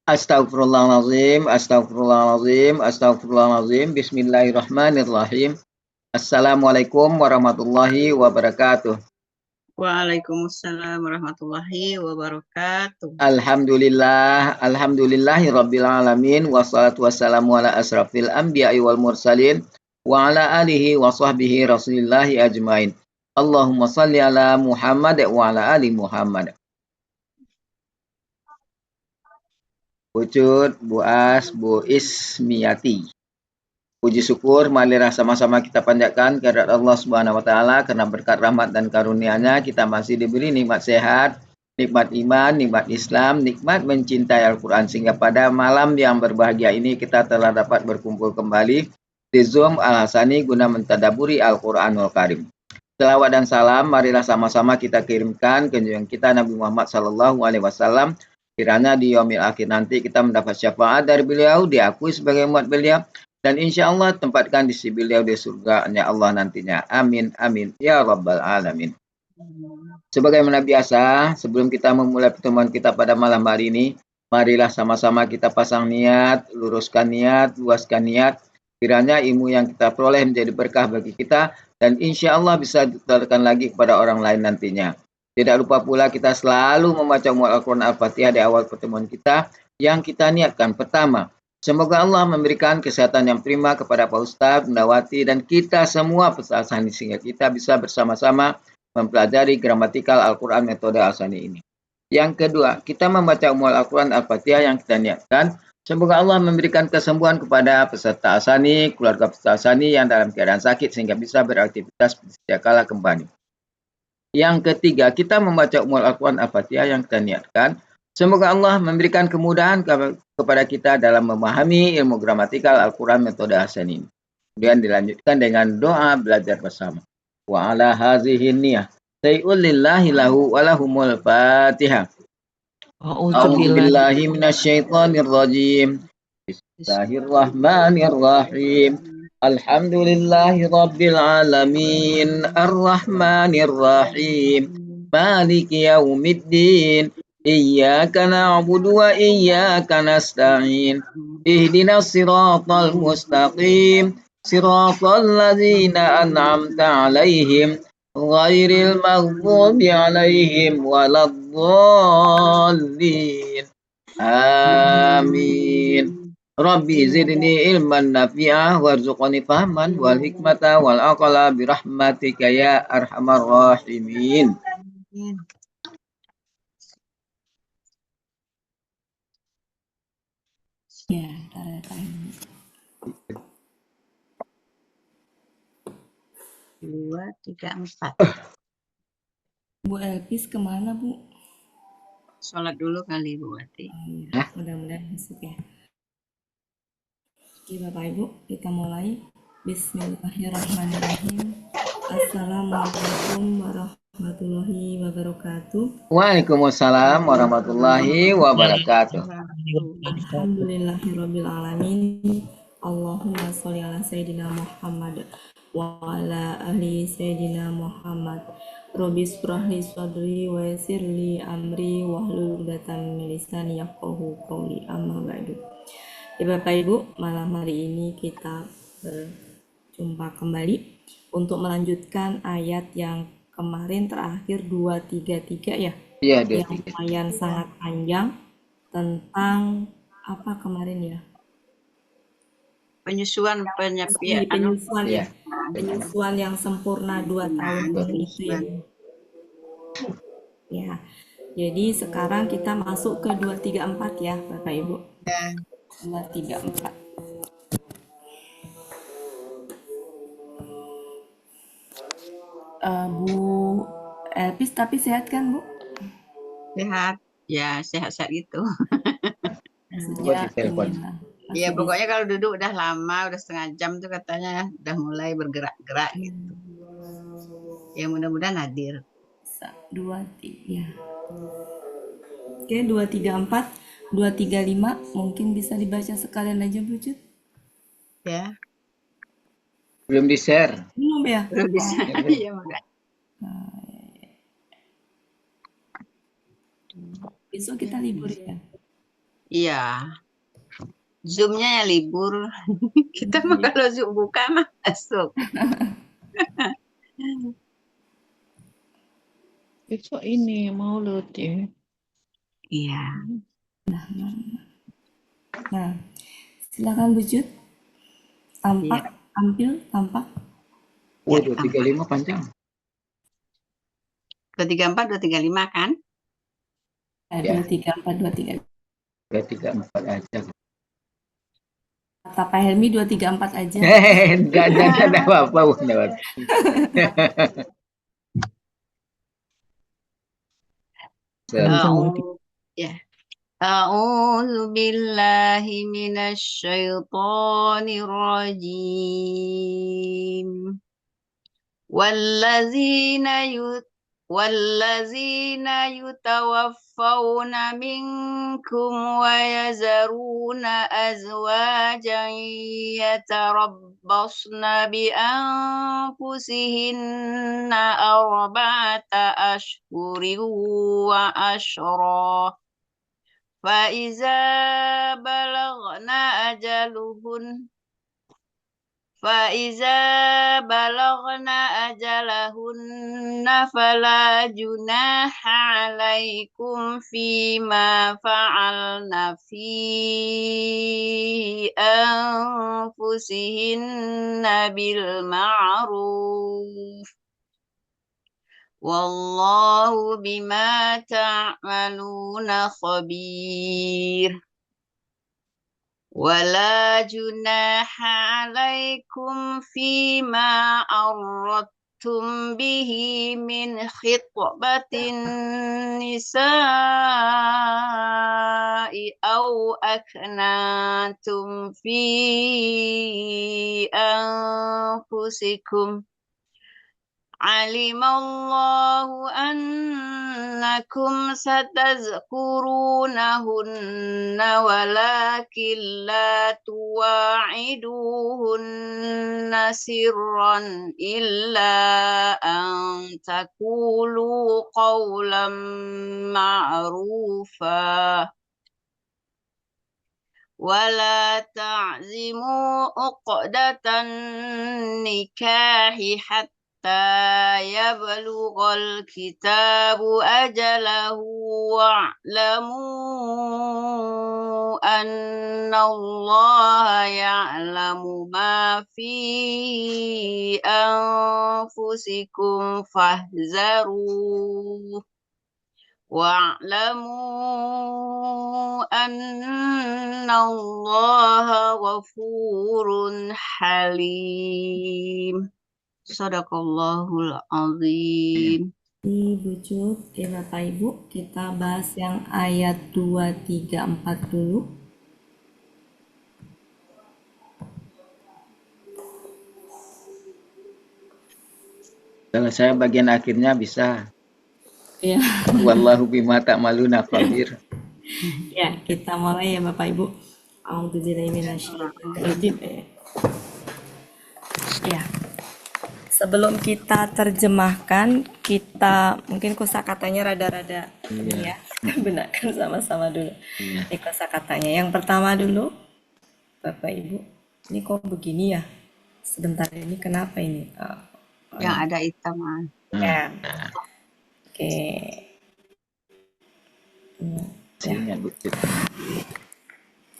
Astagfirullahaladzim, astagfirullahaladzim, astagfirullahaladzim. Bismillahirrahmanirrahim. Assalamualaikum warahmatullahi wabarakatuh. Waalaikumsalam warahmatullahi wabarakatuh. Alhamdulillahi rabbil alamin. Wassalatu wassalamu ala asrafil anbiya'i wal mursalin. Wa ala alihi wa sahbihi rasulillahi ajmain. Allahumma salli ala Muhammad wa ala ali Muhammad. Pucut, Bu As, Bu Ismiyati. Puji syukur marilah sama-sama kita panjatkan kehadirat Allah Subhanahu wa taala karena berkat rahmat dan karunia-Nya kita masih diberi nikmat sehat, nikmat iman, nikmat Islam, nikmat mencintai Al-Qur'an sehingga pada malam yang berbahagia ini kita telah dapat berkumpul kembali di Zoom Al-Hasani guna mentadaburi Al-Qur'anul Karim. Selawat dan salam marilah sama-sama kita kirimkan ke junjungan kita Nabi Muhammad sallallahu alaihi wasallam. Kiranya di yaumil akhir nanti kita mendapat syafaat dari beliau, diakui sebagai umat beliau, dan insya Allah tempatkan di sisi beliau di surga-Nya Allah nantinya. Amin, amin, ya rabbal alamin. Sebagaimana biasa, sebelum kita memulai pertemuan kita pada malam hari ini, marilah sama-sama kita pasang niat, luruskan niat, luaskan niat. Kiranya ilmu yang kita peroleh menjadi berkah bagi kita, dan insya Allah bisa ditularkan lagi kepada orang lain nantinya. Tidak lupa pula kita selalu membaca Al-Quran Al-Fatihah di awal pertemuan kita yang kita niatkan. Pertama, semoga Allah memberikan kesehatan yang prima kepada Pak Ustadz, Bundawati, dan kita semua peserta Al-Hasani sehingga kita bisa bersama-sama mempelajari gramatikal Al-Quran metode Al-Hasani ini. Yang kedua, kita membaca Al-Quran Al-Fatihah yang kita niatkan. Semoga Allah memberikan kesembuhan kepada peserta Al-Hasani, keluarga peserta Al-Hasani yang dalam keadaan sakit sehingga bisa beraktivitas setiap kala kembali. Yang ketiga, kita membaca Al-Quran Al-Fatihah yang kita niatkan. Semoga Allah memberikan kemudahan kepada kita dalam memahami ilmu gramatikal Al-Quran metode Al-Hasani. Kemudian dilanjutkan dengan doa belajar bersama. Wa ala hazihi niyah. Say'ul lillahi lahu walahumul fatihah. A'udzubillahi minasyaitonir rajim. Bismillahirrahmanirrahim. Alhamdulillahi Rabbil Alamin, Ar-Rahmanir Rahim, Maliki Yaumiddin, Iyyaka na'budu wa iyyaka nasta'in, Ihdinas siratal mustaqim, Siratal ladzina an'amta 'alaihim, Ghairil maghdubi 'alaihim waladdallin. Amin. Rabbi zidni ilman nafi'ah warzuqni fahman wal hikmata wal aqla birahmatika ya arhamar rahimin. Ya, 2, 3, 4. Bu Elpis kemana, Bu? Sholat dulu kali Bu Wati. Ya, mudah-mudahan masuk ya. Oke Bapak Ibu, kita mulai. Bismillahirrahmanirrahim. Assalamualaikum warahmatullahi wabarakatuh. Waalaikumsalam warahmatullahi wabarakatuh. Alhamdulillahirabbil alamin. Allahumma sholli ala sayyidina Muhammad wa ala ahli sayyidina Muhammad. Rabbi shrah li sadri wa yassir li amri wahlul 'uqdatam min lisani yafqahu qawli. Amma ba'du. Ya Bapak Ibu, malam hari ini kita berjumpa kembali untuk melanjutkan ayat yang kemarin terakhir 233 ya. Iya, yang lumayan sangat panjang tentang apa kemarin ya? Penyusuan penyusuan ya. Penyusuan yang sempurna 2 tahun itu ya. Ya. Jadi sekarang kita masuk ke 234 ya, Bapak Ibu. 234. Bu Elpis tapi sehat kan, Bu? Sehat. Ya, sehat-sehat gitu. Sejak Iya, pokoknya kalau duduk udah lama, udah setengah jam tuh katanya udah mulai bergerak-gerak gitu. Ya mudah-mudahan hadir. 2, 3. Oke, 234, 235 mungkin bisa dibaca sekalian aja, Bu Cut. Ya. Belum di-share. Belum ya? Belum bisa. Iya, makanya. Besok kita libur ya. Iya. Zoom-nya ya libur. Kita mah kalau Zoom buka mah masuk. Besok ini Maulud ya. Iya. Nah, silakan Bu Jud. Tampak, tampil, tampak. Oh, 235 panjang. 234, 235 kan? Ya. 234, 235. 234 aja. Kata Pak Helmi 234 aja. Enggak ada apa-apa. Ya. A'udzu billahi minasyaitonir rajim. والذين يتوفون منكم ويذرون أزواجا يتربصن بأنفسهن 4 أشهر وعشرا فإذا بلغن أجلهن فلا جناح عليكم فيما فعلن في أنفسهن بالمعروف والله بما تعملون خبير ولا جناح عليكم فيما عرضتم به من خطبة النساء أو أكننتم في أنفسكم علم الله أنكم ستذكرونهن ولكن لا تواعدوهن سرا إلا أن تقولوا قولا معروفا ولا تعزموا عقدة النكاح حتى يبلغ الكتاب أجله واعلموا أن الله يعلم ما في أنفسكم فاحذروه واعلموا أن الله غفور حليم Sadaqallahul azim. Bu Jud, Bapak Ibu, kita bahas yang ayat 2, 3, 4 dulu. Kalau saya bagian akhirnya bisa. Ya. Wallahu bima ta'maluna khabir. Ya, kita mulai ya Bapak Ibu. A'udzubillahi minasyaitonir rajim. Ya. Sebelum kita terjemahkan, kita mungkin kosakatanya rada-rada ini ya. Benarkan sama-sama dulu. Ini kosakatanya. Yang pertama dulu, Bapak Ibu. Ini kok begini ya? Sebentar, ini kenapa ini? Yang ada hitam. Ya. Oke.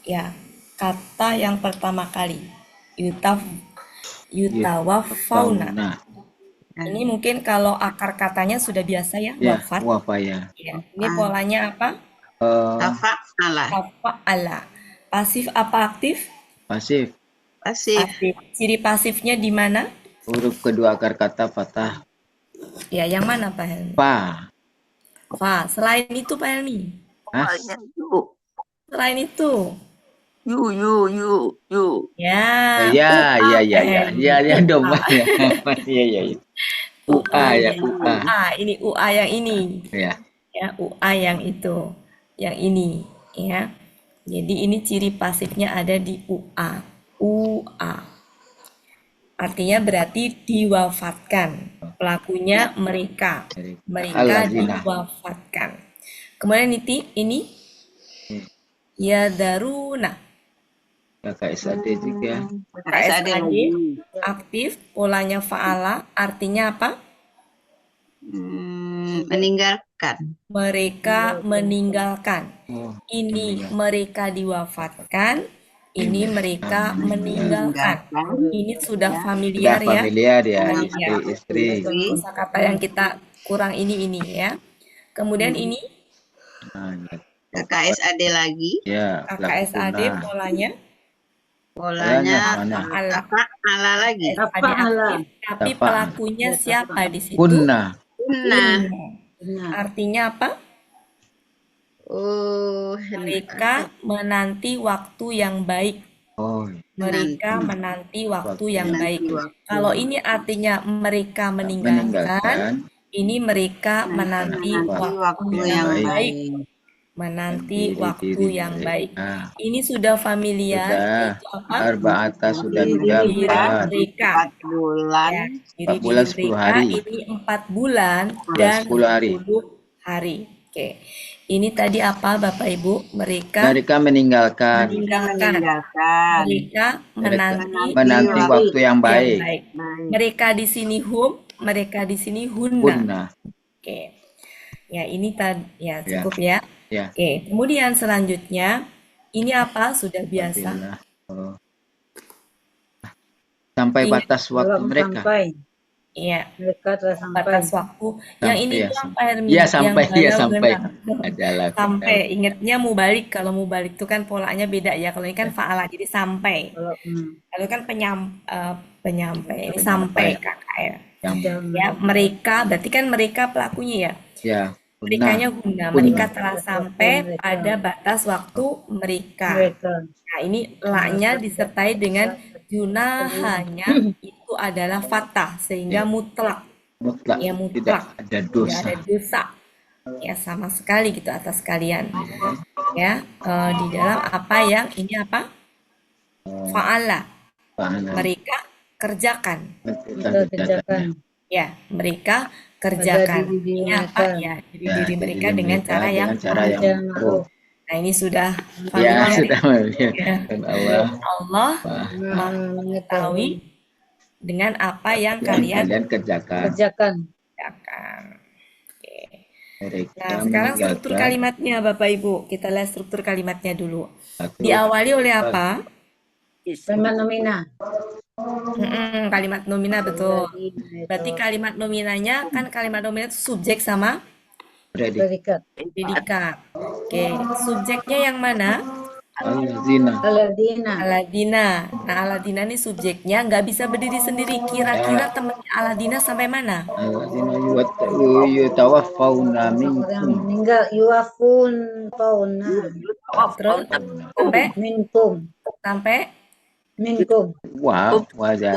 Ya, kata yang pertama kali. Yutawafauna. Ini mungkin kalau akar katanya sudah biasa ya, wafat. Wafaya. Ya. Ini polanya apa? Tafa'ala. Pasif apa aktif? Pasif. Pasif. Ciri pasifnya di mana? Huruf kedua akar kata fathah. Ya, yang mana Pak Helmi? Fa. Selain itu Pak Helmi? Hah? Selain itu? Yu. Ya. Ya domba ya. Iya. UA ya, UA. Ini UA yang ini. Ya. Ya, UA yang itu. Yang ini, ya. Jadi ini ciri pasifnya ada di UA. UA. Artinya berarti diwafatkan. Pelakunya mereka. Mereka diwafatkan. Kemudian ini yadaruna. KSAD juga. KSAD KSAD lagi. aktif, polanya fa'ala, artinya apa? Meninggalkan. Mereka meninggalkan. Oh, Ini mereka diwafatkan, ini mereka meninggalkan. Ini sudah sudah familiar ya. familiar ya, Familiar. istri. Kosakata yang kita kurang ini ya. Kemudian ini Nah, ya. KSAD lagi. Ya, KSAD lakuna. polanya Polanya Mana? apa? Ala lagi. KSAD aktif, tapi Apa? pelakunya siapa di situ? Kunna. Nah, Artinya apa? Mereka menanti waktu yang baik. Oh, Mereka menanti waktu yang baik. waktu. Kalau ini artinya mereka meninggalkan, meninggalkan. ini mereka menanti waktu yang baik. Menanti waktu yang baik. Nah, Ini sudah familiar, sudah. yaitu apa? Arba'ata sudah Diri juga. mereka. 4 bulan. Ya, 4 bulan, 10 mereka hari. ini 4 bulan dan 10 hari. 10 hari. Oke. Ini tadi apa Bapak Ibu? Mereka meninggalkan. Mereka Menanti waktu yang baik. Mereka di sini mereka di sini hunna. Kunna. Oke. Ya, ini tadi ya Ya. cukup ya. Ya. Oke, kemudian selanjutnya ini apa? Sudah biasa. Oh. Sampai batas waktu mereka. Iya, Mereka telah sampai. batas waktu. Yang ini Sampai, tuh apa Hermi? Iya, sampai, Yang iya, galau sampai. benar. Adalah. Sampai, ingatnya mau balik. Kalau mau balik tuh kan polanya beda ya. Kalau ini kan fa'ala, jadi sampai. Kalau kan penyampai. Ini sampai KKR. Ya, mereka, berarti kan mereka pelakunya ya. Ya. Merekanya guna, mereka telah sampai pada batas waktu mereka. Nah, ini la-nya disertai dengan junahanya itu adalah fathah sehingga mutlak. Mutlak. Ya, Tidak mutlak. ada dosa. Tidak ada dosa. Ya, sama sekali gitu atas kalian. Ya, di dalam apa yang ini apa? Fa'ala. Mereka kerjakan. Ya, mereka kerjakan. Ini apa ya? Diri mereka dengan cara yang pro. Nah, ini sudah Ya, familiar. sudah familiar. Dan Allah mengetahui dengan apa yang kalian kerjakan. kerjakan. Oke. Mereka Nah, sekarang struktur kalimatnya Bapak Ibu. Kita lihat struktur kalimatnya dulu. Diawali oleh apa? Kalimat nomina. Kalimat nomina, betul. Berarti kalimat nominanya kan kalimat nomina itu subjek sama Predikat. predikat. Oke, subjeknya yang mana? Aladina. Aladina. Nah, Aladina ini subjeknya nggak bisa berdiri sendiri. Kira-kira temannya Aladina sampai mana? Aladina yutawaffawna minkum. Orang meninggal yuafun fauna. Terus sampai Minkum. Wow, wajar.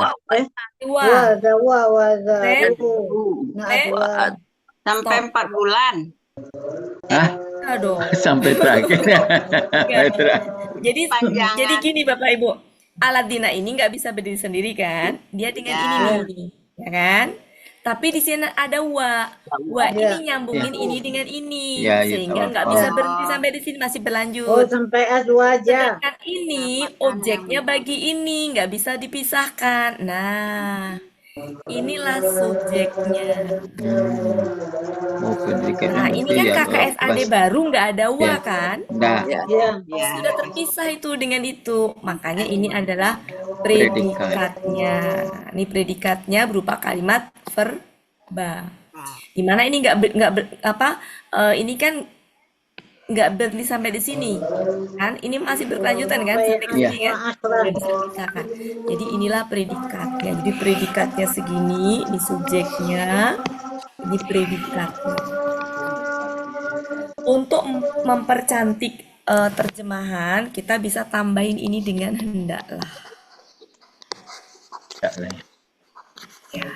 Sampai 4 bulan. Hah? Aduh. Sampai terakhir. Jadi gini Bapak Ibu, Aladina ini nggak bisa berdiri sendiri kan? Dia dengan ini nih, ya kan? Tapi di sini ada wa ini nyambungin ini dengan ini, sehingga nggak bisa berhenti sampai di sini, masih berlanjut. Oh, sampai aja. Sedangkan ini objeknya bagi ini nggak bisa dipisahkan. Nah, inilah subjeknya. Nah, ini kan KKSAD baru nggak ada wa kan? Sudah terpisah itu dengan itu. Makanya ini adalah predikatnya. Ini predikatnya berupa kalimat verba. Dimana ini ini kan nggak berhenti sampai di sini kan? Ini masih berkelanjutan kan sampai ke sini kan? Nggak bisa dipisahkan. Jadi inilah predikatnya. Jadi predikatnya segini, ini subjeknya, ini predikatnya. Untuk mempercantik terjemahan, kita bisa tambahin ini dengan hendaklah. Ya.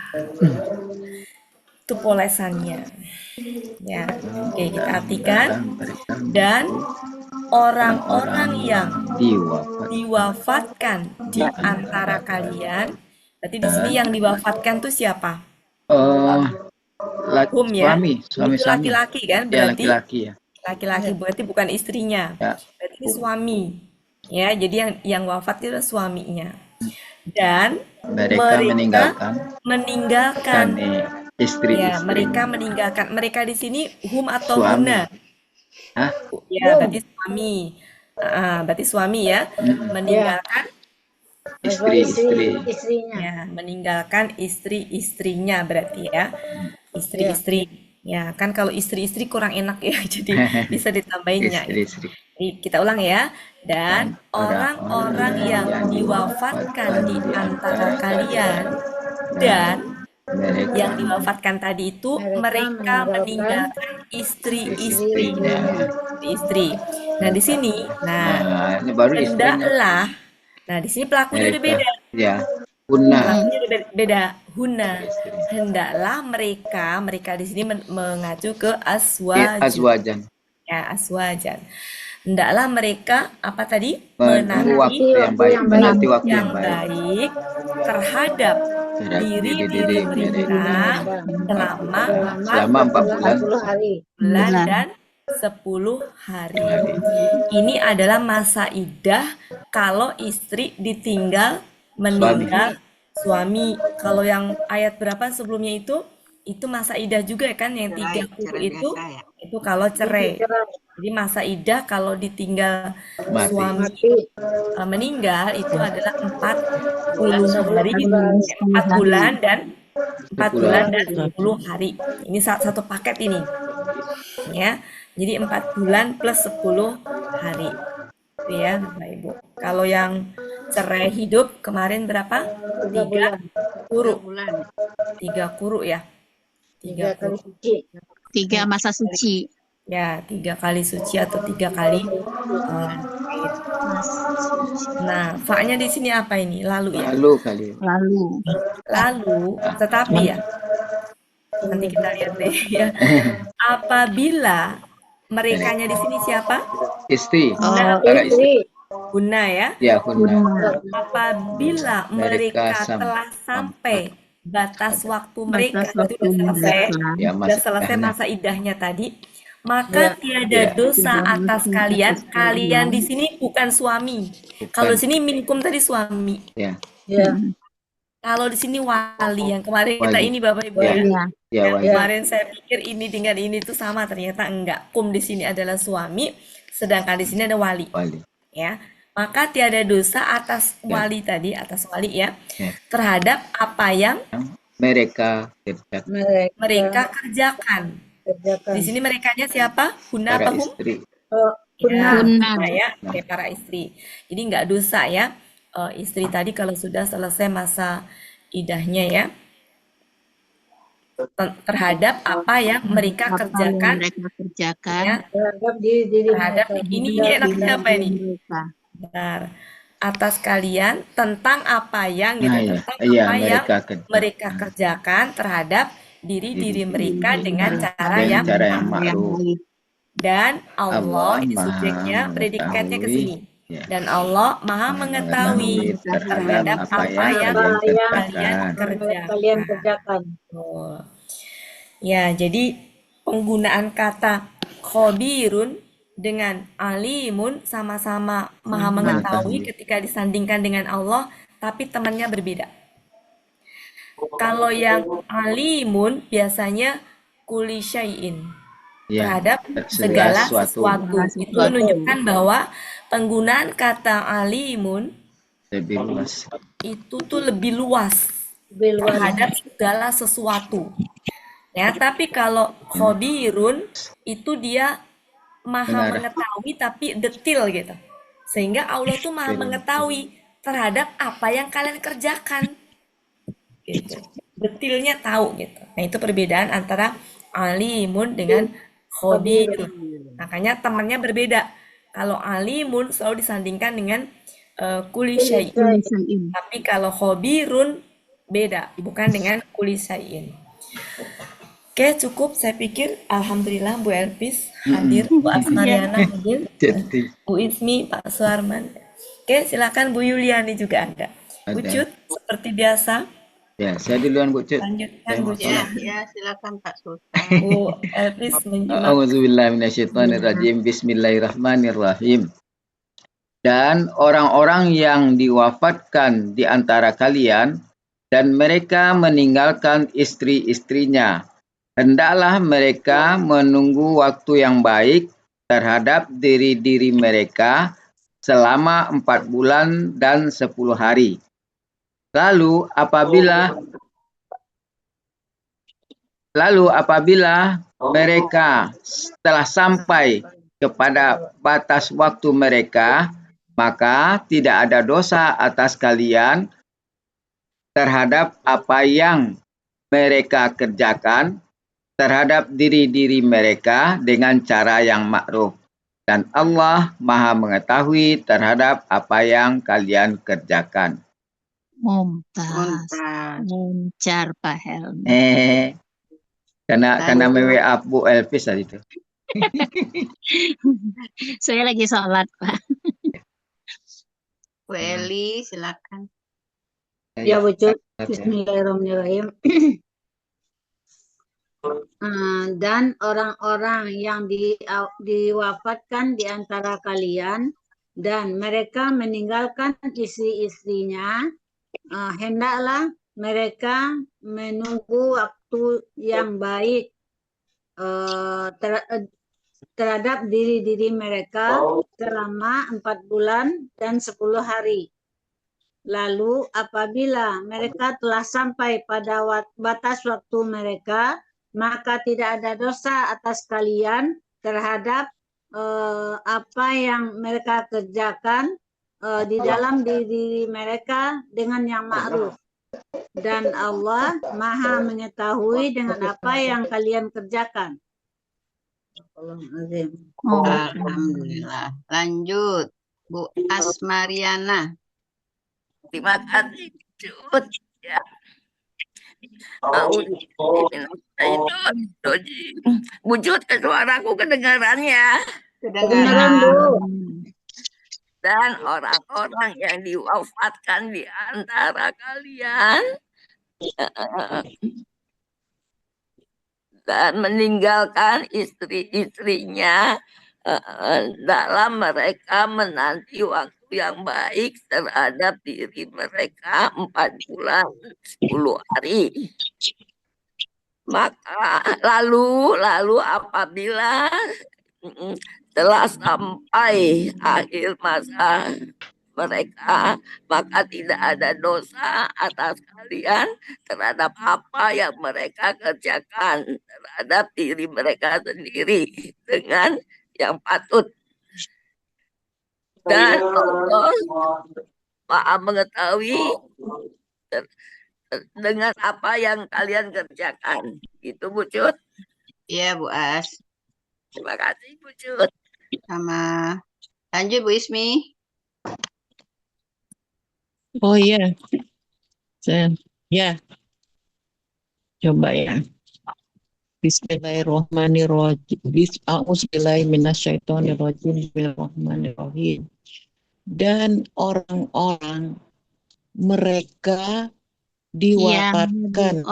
Itu polesannya. Ya, oke, kita artikan. Dan orang-orang yang diwafatkan di antara kalian, berarti di sini yang diwafatkan tuh siapa? Suami Laki-laki kan, berarti laki-laki ya. Laki-laki berarti bukan istrinya. Ya. Berarti ini suami. Ya, jadi yang wafat itu adalah suaminya. Dan Mereka meninggalkan meninggalkan. istri-istri. Ya, mereka meninggalkan. Mereka di sini hum atau Suami. huna. Hah? Ya, berarti suami. Berarti suami ya. Meninggalkan Istrinya. ya, meninggalkan istri-istrinya berarti ya. Istri-istri. Ya, kan kalau istri-istri kurang enak ya. Jadi bisa ditambahinnya. Istri-istri. Jadi, kita ulang ya. Dan orang-orang yang diwafatkan di antara kalian dan yang diwafatkan tadi itu mereka meninggalkan istri-istrinya. Istri. Nah, di sini, Ini baru istrinya. hendaklah. Nah, di sini pelakunya udah beda. Ya. Hunna. Pelakunya udah beda. Huna. Hendaklah mereka di sini mengacu ke Azwajan. Ya, aswajan. Hendaklah mereka apa tadi? Menanti waktu yang baik. Menanti waktu yang baik. Baik terhadap diri mereka selama 40 bulan dan 10 hari. Ini adalah masa iddah kalau istri ditinggal meninggal suami. Kalau yang ayat berapa sebelumnya itu masa iddah juga kan, yang 3 quru itu kalau cerai. Jadi masa iddah kalau ditinggal suami meninggal itu adalah 40 hari, 4 bulan dan 10 hari. Ini satu paket ini. Ya. Jadi 4 bulan plus 10 hari. Itu ya, Bapak Ibu. Kalau yang cerai hidup kemarin berapa? 3 quru. 3 quru ya. 3 kali suci. 3 masa suci. Ya, 3 kali suci atau 3 kali Nah, fa-nya di sini apa ini? Lalu ya. Lalu, tetapi ya. Nanti kita lihat deh ya. Apabila merekanya di sini siapa? Istri. Istri. Guna ya. Ya, Hunna. Apabila mereka telah sampai batas waktu mereka itu sudah selesai masa iddahnya tadi, maka tiada dosa atas kalian di sini bukan suami. Kalau di sini minkum tadi suami. Ya. Kalau di sini wali, yang kemarin kita ini Bapak Ibu Ya, wali. Kemarin saya pikir ini dengan ini tuh sama, ternyata enggak. Kum di sini adalah suami, sedangkan di sini ada wali. Ya. Maka tiada dosa atas wali tadi, atas wali ya. Terhadap apa yang mereka kerjakan. Di sini merekanya siapa? Huna para apa hum? istri. Huna ya, para istri. Jadi nggak dosa ya. Istri tadi kalau sudah selesai masa idahnya ya, terhadap apa yang mereka kerjakan. Ya, terhadap ini enaknya apa ini? Benar. Atas kalian tentang apa yang tentang apa yang mereka kerjakan terhadap diri mereka dengan cara yang ma'ruf. Dan Allah ini subjeknya, predikatnya ke sini. Dan Allah Maha mengetahui terhadap apa yang kalian kerjakan. Ya, jadi penggunaan kata khabirun dengan alimun sama-sama Maha mengetahui ketika disandingkan dengan Allah, tapi temannya berbeda. Kalau yang alimun biasanya kuli syai'in, terhadap segala sesuatu. Itu menunjukkan bahwa penggunaan kata alimun lebih luas. Itu tuh lebih luas terhadap segala sesuatu. Ya, tapi kalau khabirun itu dia Maha mengetahui tapi detil gitu. Sehingga Allah tuh Maha mengetahui terhadap apa yang kalian kerjakan. Gitu. Detilnya tahu gitu. Nah, itu perbedaan antara alimun dengan khabirun. Makanya temannya berbeda. Kalau alimun selalu disandingkan dengan kuli syai'in. Tapi kalau khabirun beda, bukan dengan kuli syai'in. Oke, cukup. Saya pikir alhamdulillah Bu Elvis hadir, Bu Asmariana hadir, Bu Ismi, Pak Suarman. Oke, silakan Bu Yuliani juga ada. Ucut seperti biasa Ya, saya duluan Bu Cut. Lanjutkan Saya Bu mau Ya, sholat. ya silakan Pak Sultan. Bu Elvis menyimak. A'udzubillahiminasyaitonirrajim. Bismillahirrahmanirrahim. Dan orang-orang yang diwafatkan di antara kalian dan mereka meninggalkan istri-istrinya, hendaklah mereka menunggu waktu yang baik terhadap diri-diri mereka selama 4 bulan dan 10 hari. Lalu apabila mereka telah sampai kepada batas waktu mereka, maka tidak ada dosa atas kalian terhadap apa yang mereka kerjakan terhadap diri-diri mereka dengan cara yang makruf. Dan Allah Maha mengetahui terhadap apa yang kalian kerjakan. Mumtaz. Mantap. Lancar Pak Helmi. Karena WA Bu Elvis tadi itu. Saya lagi sholat, Pak. Bu Eli, silakan. Ya Bu Cut. Bismillahirrahmanirrahim. Dan orang-orang yang diwafatkan di antara kalian dan mereka meninggalkan istri-istrinya, hendaklah mereka menunggu waktu yang baik terhadap diri-diri mereka selama 4 bulan dan 10 hari. Lalu apabila mereka telah sampai pada batas waktu mereka, maka tidak ada dosa atas kalian terhadap apa yang mereka kerjakan di dalam diri mereka dengan yang ma'ruf. Dan Allah Maha mengetahui dengan apa yang kalian kerjakan. Alhamdulillah. Lanjut, Bu Asmariana. Terima kasih, Cut. Ya. Wujud ke suaraku kedengarannya. Kedengaran Bu. Dan orang-orang yang diwafatkan di antara kalian dan meninggalkan istri-istrinya, dalam mereka menanti waktu yang baik terhadap diri mereka 4 bulan 10 hari. Maka lalu apabila telah sampai akhir masa mereka, maka tidak ada dosa atas kalian terhadap apa yang mereka kerjakan terhadap diri mereka sendiri dengan yang patut. Dan Allah Maha mengetahui dengan apa yang kalian kerjakan. Gitu Bu Cut. Iya Bu As. Terima kasih Bu Cut. Sama. Lanjut Bu Ismi. Oh iya, ya, coba ya. Bismillahirrahmanirrahim. Bismillahirrahmanirrahim. Dan orang-orang mereka diwafatkan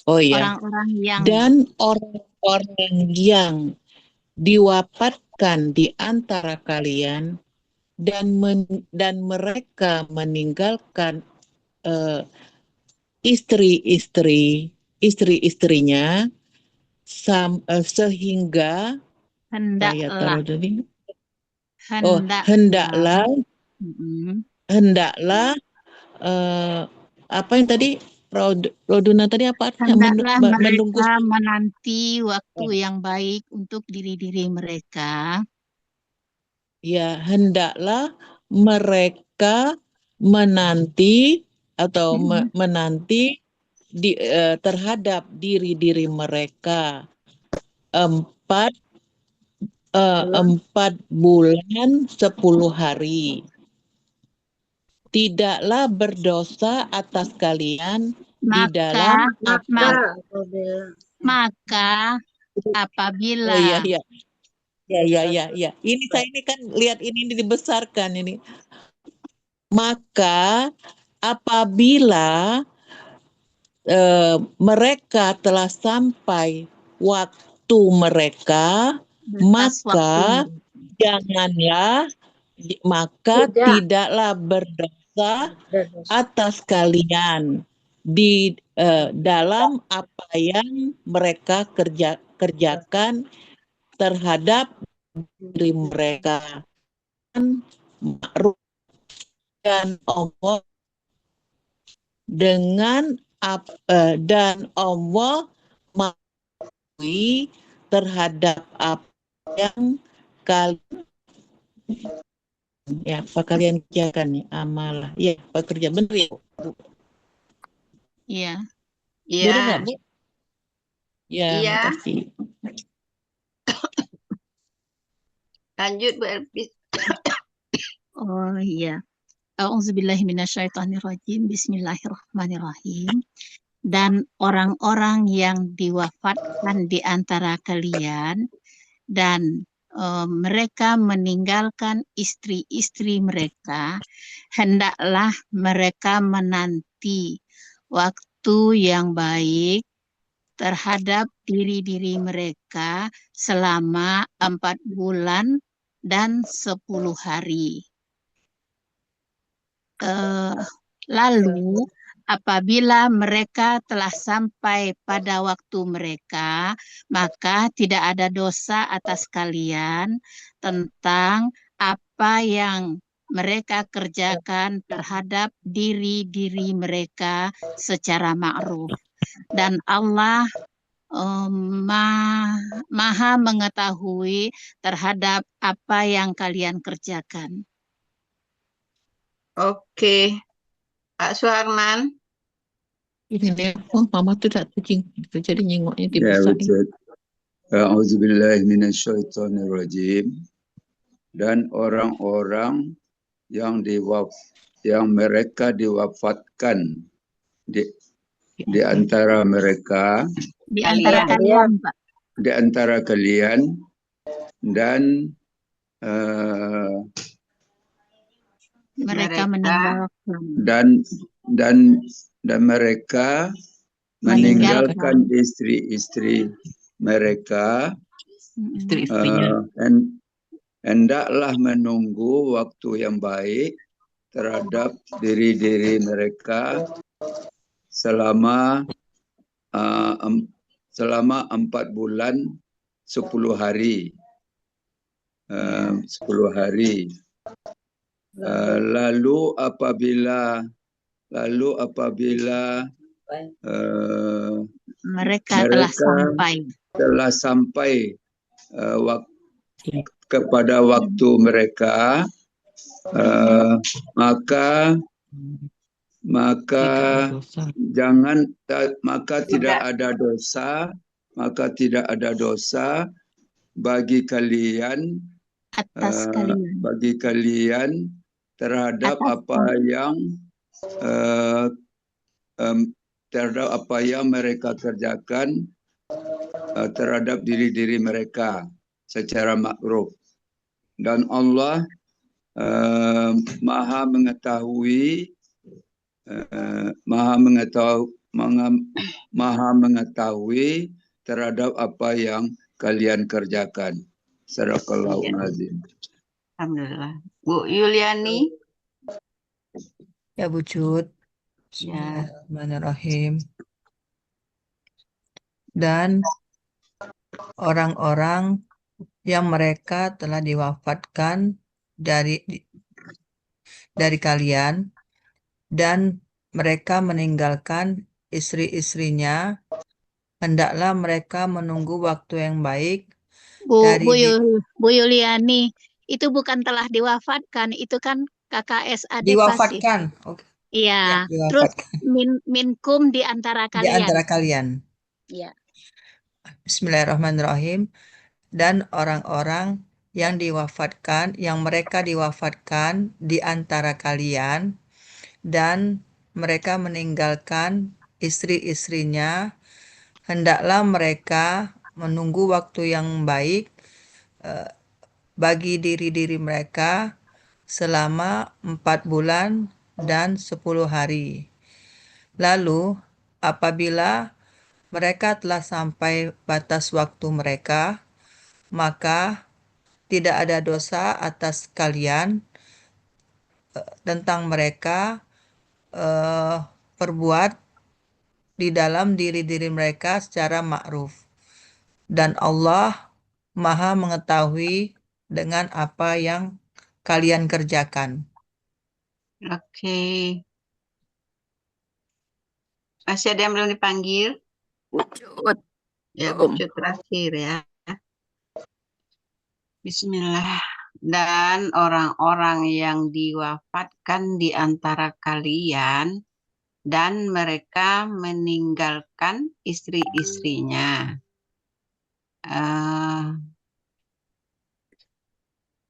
Orang-orang yang dan orang-orang yang diwafatkan di antara kalian dan mereka meninggalkan istri-istrinya sehingga hendaklah apa yang tadi Roduna tadi apa artinya? mereka menanti waktu yang baik untuk diri-diri mereka. Ya, hendaklah mereka menanti atau menanti terhadap diri-diri mereka 4 bulan 10 hari. Tidaklah berdosa atas kalian di dalam maka apabila ya. Ini saya ini kan lihat ini dibesarkan ini. Maka apabila mereka telah sampai waktu mereka, batas maka waktu. janganlah, maka Tidak. tidaklah berdosa atas kalian di dalam apa yang mereka kerjakan terhadap diri mereka, ma'ruf dan Allah dengan dan Allah mengetahui terhadap apa yang kalian kerjakan nih, amalah ya, pekerja, benar ya Bu? Iya. Iya. Benar nggak Bu? Ya, Iya. makasih. Lanjut Bu Elpis. Oh iya. A'udzubillahiminasyaitonirrajim. Bismillahirrahmanirrahim. Dan orang-orang yang diwafatkan di antara kalian dan mereka meninggalkan istri-istri mereka, hendaklah mereka menanti waktu yang baik terhadap diri-diri mereka selama 4 bulan dan 10 hari. Lalu apabila mereka telah sampai pada waktu mereka, maka tidak ada dosa atas kalian tentang apa yang mereka kerjakan terhadap diri-diri mereka secara ma'ruf. Dan Allah maha mengetahui terhadap apa yang kalian kerjakan. Oke. Pak Suharman. Ini nelpon mama tuh tak kucing gitu, jadi nyengoknya Ya, dibusain. betul. A'udzubillahi minasyaitonirrajim. Dan orang-orang yang mereka diwafatkan di antara mereka, Di antara kalian, Pak. di antara kalian, dan mereka meninggalkan dan mereka meninggalkan istri-istri mereka, hendaklah menunggu waktu yang baik terhadap diri-diri mereka selama 4 bulan 10 hari. 10 hari. Lalu apabila mereka telah sampai kepada waktu mereka, maka tidak ada dosa bagi kalian terhadap apa yang mereka kerjakan terhadap diri-diri mereka secara ma'ruf. Dan Allah maha mengetahui terhadap apa yang kalian kerjakan. Sadaqallahul azim. Alhamdulillah. Bu Yuliani. Ya Bu Cut. Ya. Bismillahirrahmanirrahim. Dan orang-orang yang mereka telah diwafatkan dari kalian dan mereka meninggalkan istri-istrinya, hendaklah mereka menunggu waktu yang baik. Bu Yuliani, itu bukan telah diwafatkan, itu kan KKSAD diwafatkan. pasif. Iya, Ya, terus minkum di antara kalian. Di antara kalian. Ya. Bismillahirrahmanirrahim. Dan orang-orang yang mereka diwafatkan di antara kalian dan mereka meninggalkan istri-istrinya, hendaklah mereka menunggu waktu yang baik bagi diri-diri mereka selama 4 bulan dan 10 hari. Lalu, apabila mereka telah sampai batas waktu mereka, maka tidak ada dosa atas kalian tentang mereka perbuat di dalam diri-diri mereka secara ma'ruf. Dan Allah Maha mengetahui dengan apa yang kalian kerjakan. Oke. Masih ada yang belum dipanggil? Ucut. Ya, Ucut terakhir ya. Bismillah. Dan orang-orang yang diwafatkan di antara kalian dan mereka meninggalkan istri-istrinya.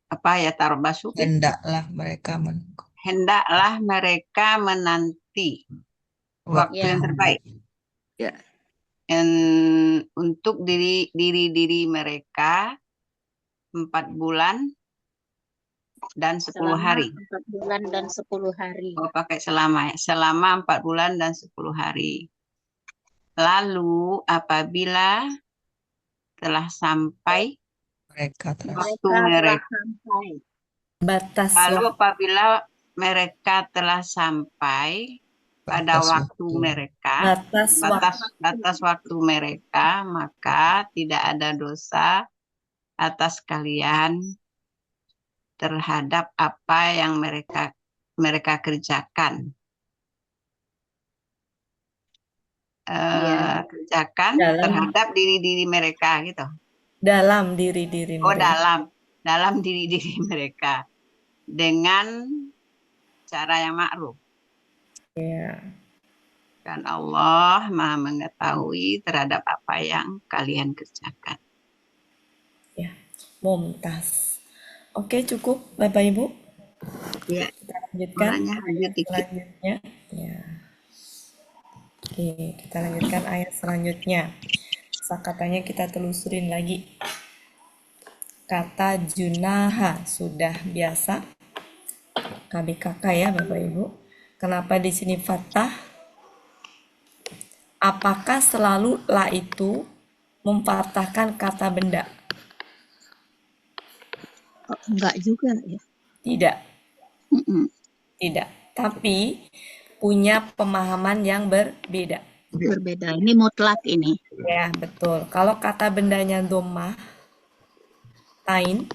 Apa ya tarbasu? Hendaklah mereka menanti waktu yang terbaik. Ya. Untuk diri mereka 4 bulan dan 10 hari. 4 bulan dan 10 hari. Oh, pakai selama ya. Selama 4 bulan dan 10 hari. Lalu apabila telah sampai waktu mereka batas lalu apabila mereka telah sampai pada waktu mereka batas waktu mereka, maka tidak ada dosa atas kalian terhadap apa yang mereka kerjakan. Kerjakan terhadap diri-diri mereka gitu. Dalam diri-diri Oh, mereka. dalam diri-diri mereka dengan cara yang ma'ruf. Ya. Dan Allah Maha mengetahui terhadap apa yang kalian kerjakan. Ya, mumtaz. Oke, cukup Bapak Ibu. Ya. Kita lanjutkan lanjut dikit. selanjutnya. Ya. Oke, kita lanjutkan ayat selanjutnya. Katanya kita telusurin lagi. Kata junaha sudah biasa. KBKK ya Bapak Ibu. Kenapa di sini fathah? Apakah selalu la itu memfathahkan kata benda? Enggak juga ya. Tidak. Tidak. Tapi punya pemahaman yang berbeda. Berbeda. Ini mutlak ini. Ya, betul. Kalau kata bendanya dhammah, tain,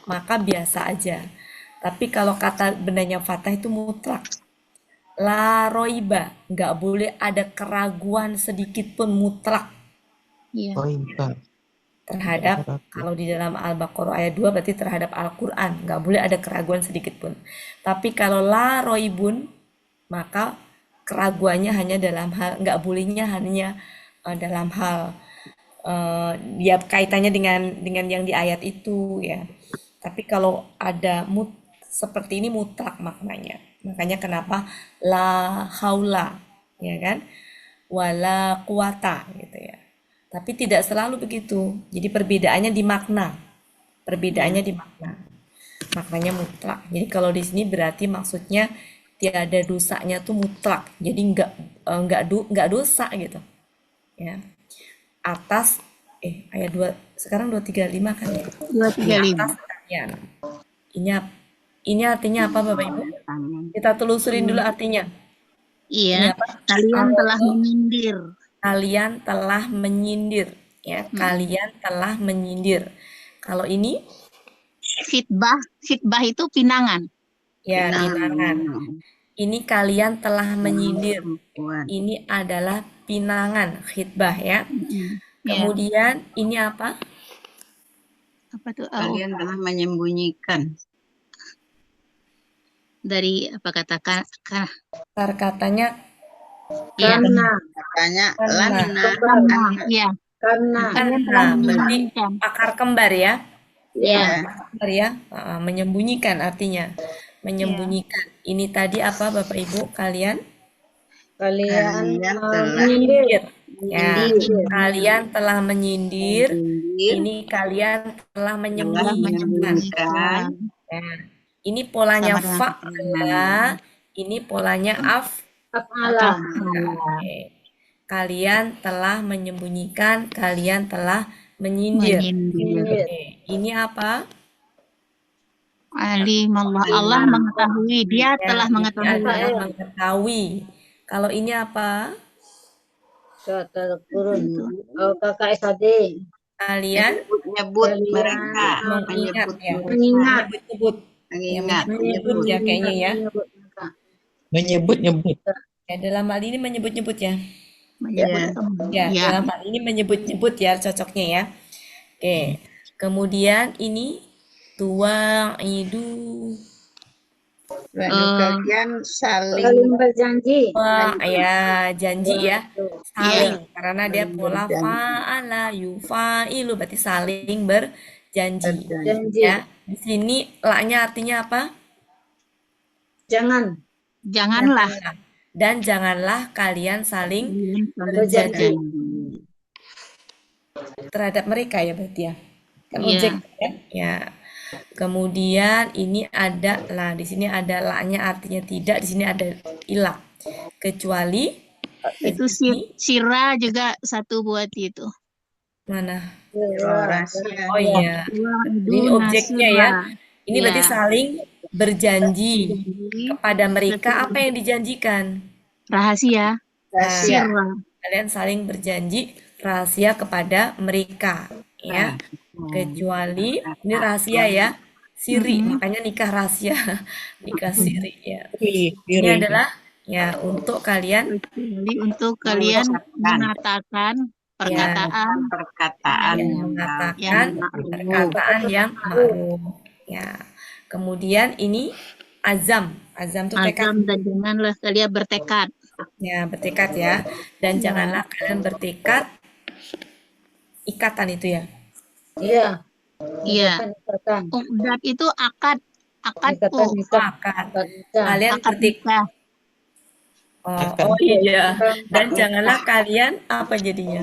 maka biasa aja. Tapi kalau kata bendanya fathah itu mutlak. La roiba, nggak boleh ada keraguan sedikit pun, mutlak. Iya. Terhadap, kalau di dalam Al-Baqarah ayat 2 berarti terhadap Al-Quran. Nggak boleh ada keraguan sedikit pun. Tapi kalau la roibun, maka keraguannya hanya dalam hal, nggak bolehnya hanya dalam hal ya kaitannya dengan yang di ayat itu ya. Tapi kalau ada seperti ini mutlak maknanya. Makanya kenapa la haula, ya kan? Wala quwata gitu ya. Tapi tidak selalu begitu. Jadi perbedaannya di makna. Perbedaannya di makna. Maknanya mutlak. Jadi kalau di sini berarti maksudnya tiada dosanya tuh mutlak, jadi nggak dosa gitu ya. Atas ayat 2 sekarang 235 kan ya. 235. Atas kalian. Ini artinya apa Bapak Ibu? Kita telusurin dulu artinya. Iya. Kalian telah menyindir. Kalian telah menyindir ya. Kalian telah menyindir. Kalau ini fitbah itu pinangan. Ya, pinangan. Ini kalian telah menyindir. Ini adalah pinangan, khitbah ya. Kemudian ini apa? Apa tuh? Kalian telah menyembunyikan. Dari apa katakan? Katanya katanya lana. Ya. Karena berarti akar kembar ya. Ya. Kembar ya. Menyembunyikan artinya. Menyembunyikan. Ini tadi apa Bapak Ibu kalian? Kalian menyindir. Ya, kalian telah menyindir. Ini kalian telah menyembunyikan. Ya. Ini polanya Sama dengan keterangan. fa'ala, ini polanya Af'ala. Oke. Kalian telah menyembunyikan, kalian telah menyindir. Menyindir. Oke. Ini apa? Alim Allah mengetahui. Dia Ya, telah ini mengetahui. adalah mengetahui. Kalau ini apa? Kata kurun. Itu. Oh, kakak SAD. Kalian Nyebut Kalian mereka, mengingat menyebut ya. mengingat. Menyebut-nyebut. Ya, mengingat, menyebut ya kayaknya ya. Menyebut mereka. Menyebut-nyebut. Ya, dalam hal ini menyebut-nyebut ya. Menyebut Ya. atau Ya, ya. dalam hal ini menyebut-nyebut ya cocoknya ya. Oke. Kemudian ini tuang itu Lalu kalian saling Saling berjanji. wah ya janji ya. Saling Iya. karena dia pola berjanji. fa'ala yufailu berarti saling berjanji. Janji. Ya. Di sini la-nya artinya apa? Jangan. Janganlah. Dan janganlah kalian saling Berjanji. terhadap mereka ya berarti ya. Kan Iya. objek ya. Ya. Kemudian ini ada lah, di sini ada la-nya artinya tidak, di sini ada ilah. Kecuali Itu sirah juga satu buat itu. mana? Rahasia. Oh iya. Ini objeknya ya. Ini berarti saling berjanji kepada mereka apa yang dijanjikan. Rahasia. Rahasia. Sirah. Kalian saling berjanji rahasia kepada mereka ya. Kecuali ini rahasia ya. Siri, makanya nikah rahasia. Nikah siri ya. Ini adalah ya untuk kalian Kecuali untuk kalian mengatakan perkataan yang mengatakan perkataan yang ma'ruf ya. Kemudian ini azam. Azam itu tekad. azam dan janganlah kalian bertekad. Ya, bertekad ya. Dan janganlah kalian bertekad ikatan itu ya. Iya. Iya. Ikatan. Uqdat itu akad. Akad Ikatan tuh. nikah. Akad. Akad nikah. Kalian Akad bertekad. nikah. Oh iya. Dan janganlah kalian apa jadinya?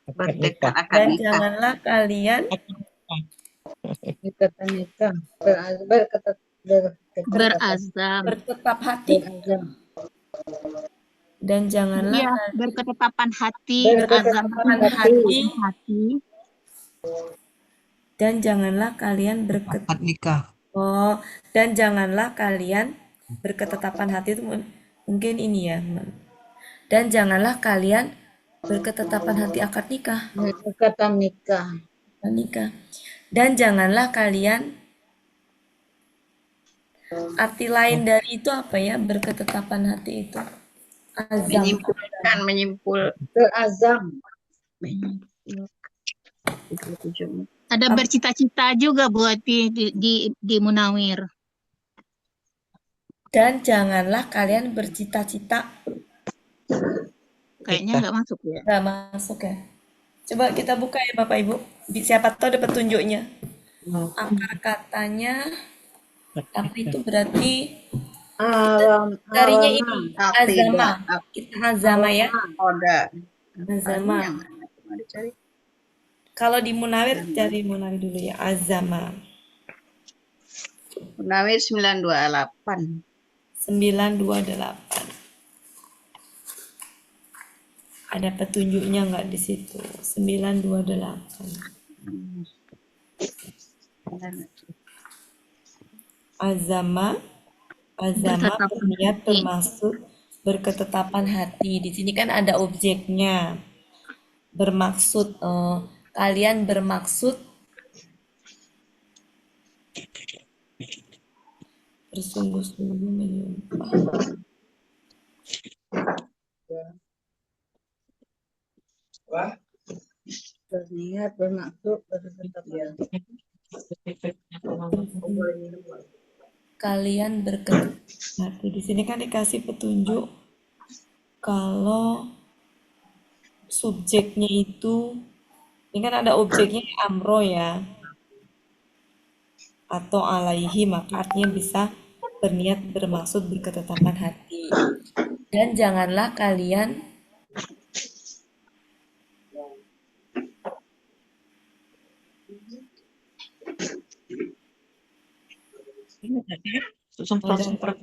Bertekad akad Dan nikah. janganlah kalian Ikatan nikah. Berazam. bertetap hati. Berazam. Dan janganlah Iya, kalian berketetapan hati, Berketetapan berazam hati. Dan janganlah kalian Akad nikah. Oh, dan janganlah kalian berketetapan hati itu mungkin ini ya. Dan janganlah kalian berketetapan hati akad nikah. Ikatan nikah. Nikah. Dan janganlah kalian arti lain dari itu apa ya berketetapan hati itu? Azam. Menyimpul. Berazam. Ada bercita-cita juga buat di Munawir. Dan janganlah kalian bercita-cita. Kayaknya nggak masuk ya. Nggak masuk ya. Coba kita buka ya Bapak Ibu. Siapa tahu ada petunjuknya. Akar katanya apa itu berarti darinya ini azama. Kita azama ya. Azama. Kalau di Munawir cari Munawir dulu ya. Azama. Munawir 928. 928. Ada petunjuknya nggak di situ? 928. Azama berniat bermaksud berketetapan hati. Di sini kan ada objeknya. Bermaksud kalian bermaksud bersungguh-sungguh menyumpah. Berniat bermaksud berketetapan. Kalian berketetapan hati. Di sini kan dikasih petunjuk kalau subjeknya itu ini kan ada objeknya amro ya atau alaihi, maka artinya bisa berniat bermaksud berketetapan hati. Dan janganlah kalian Semprot-semprot.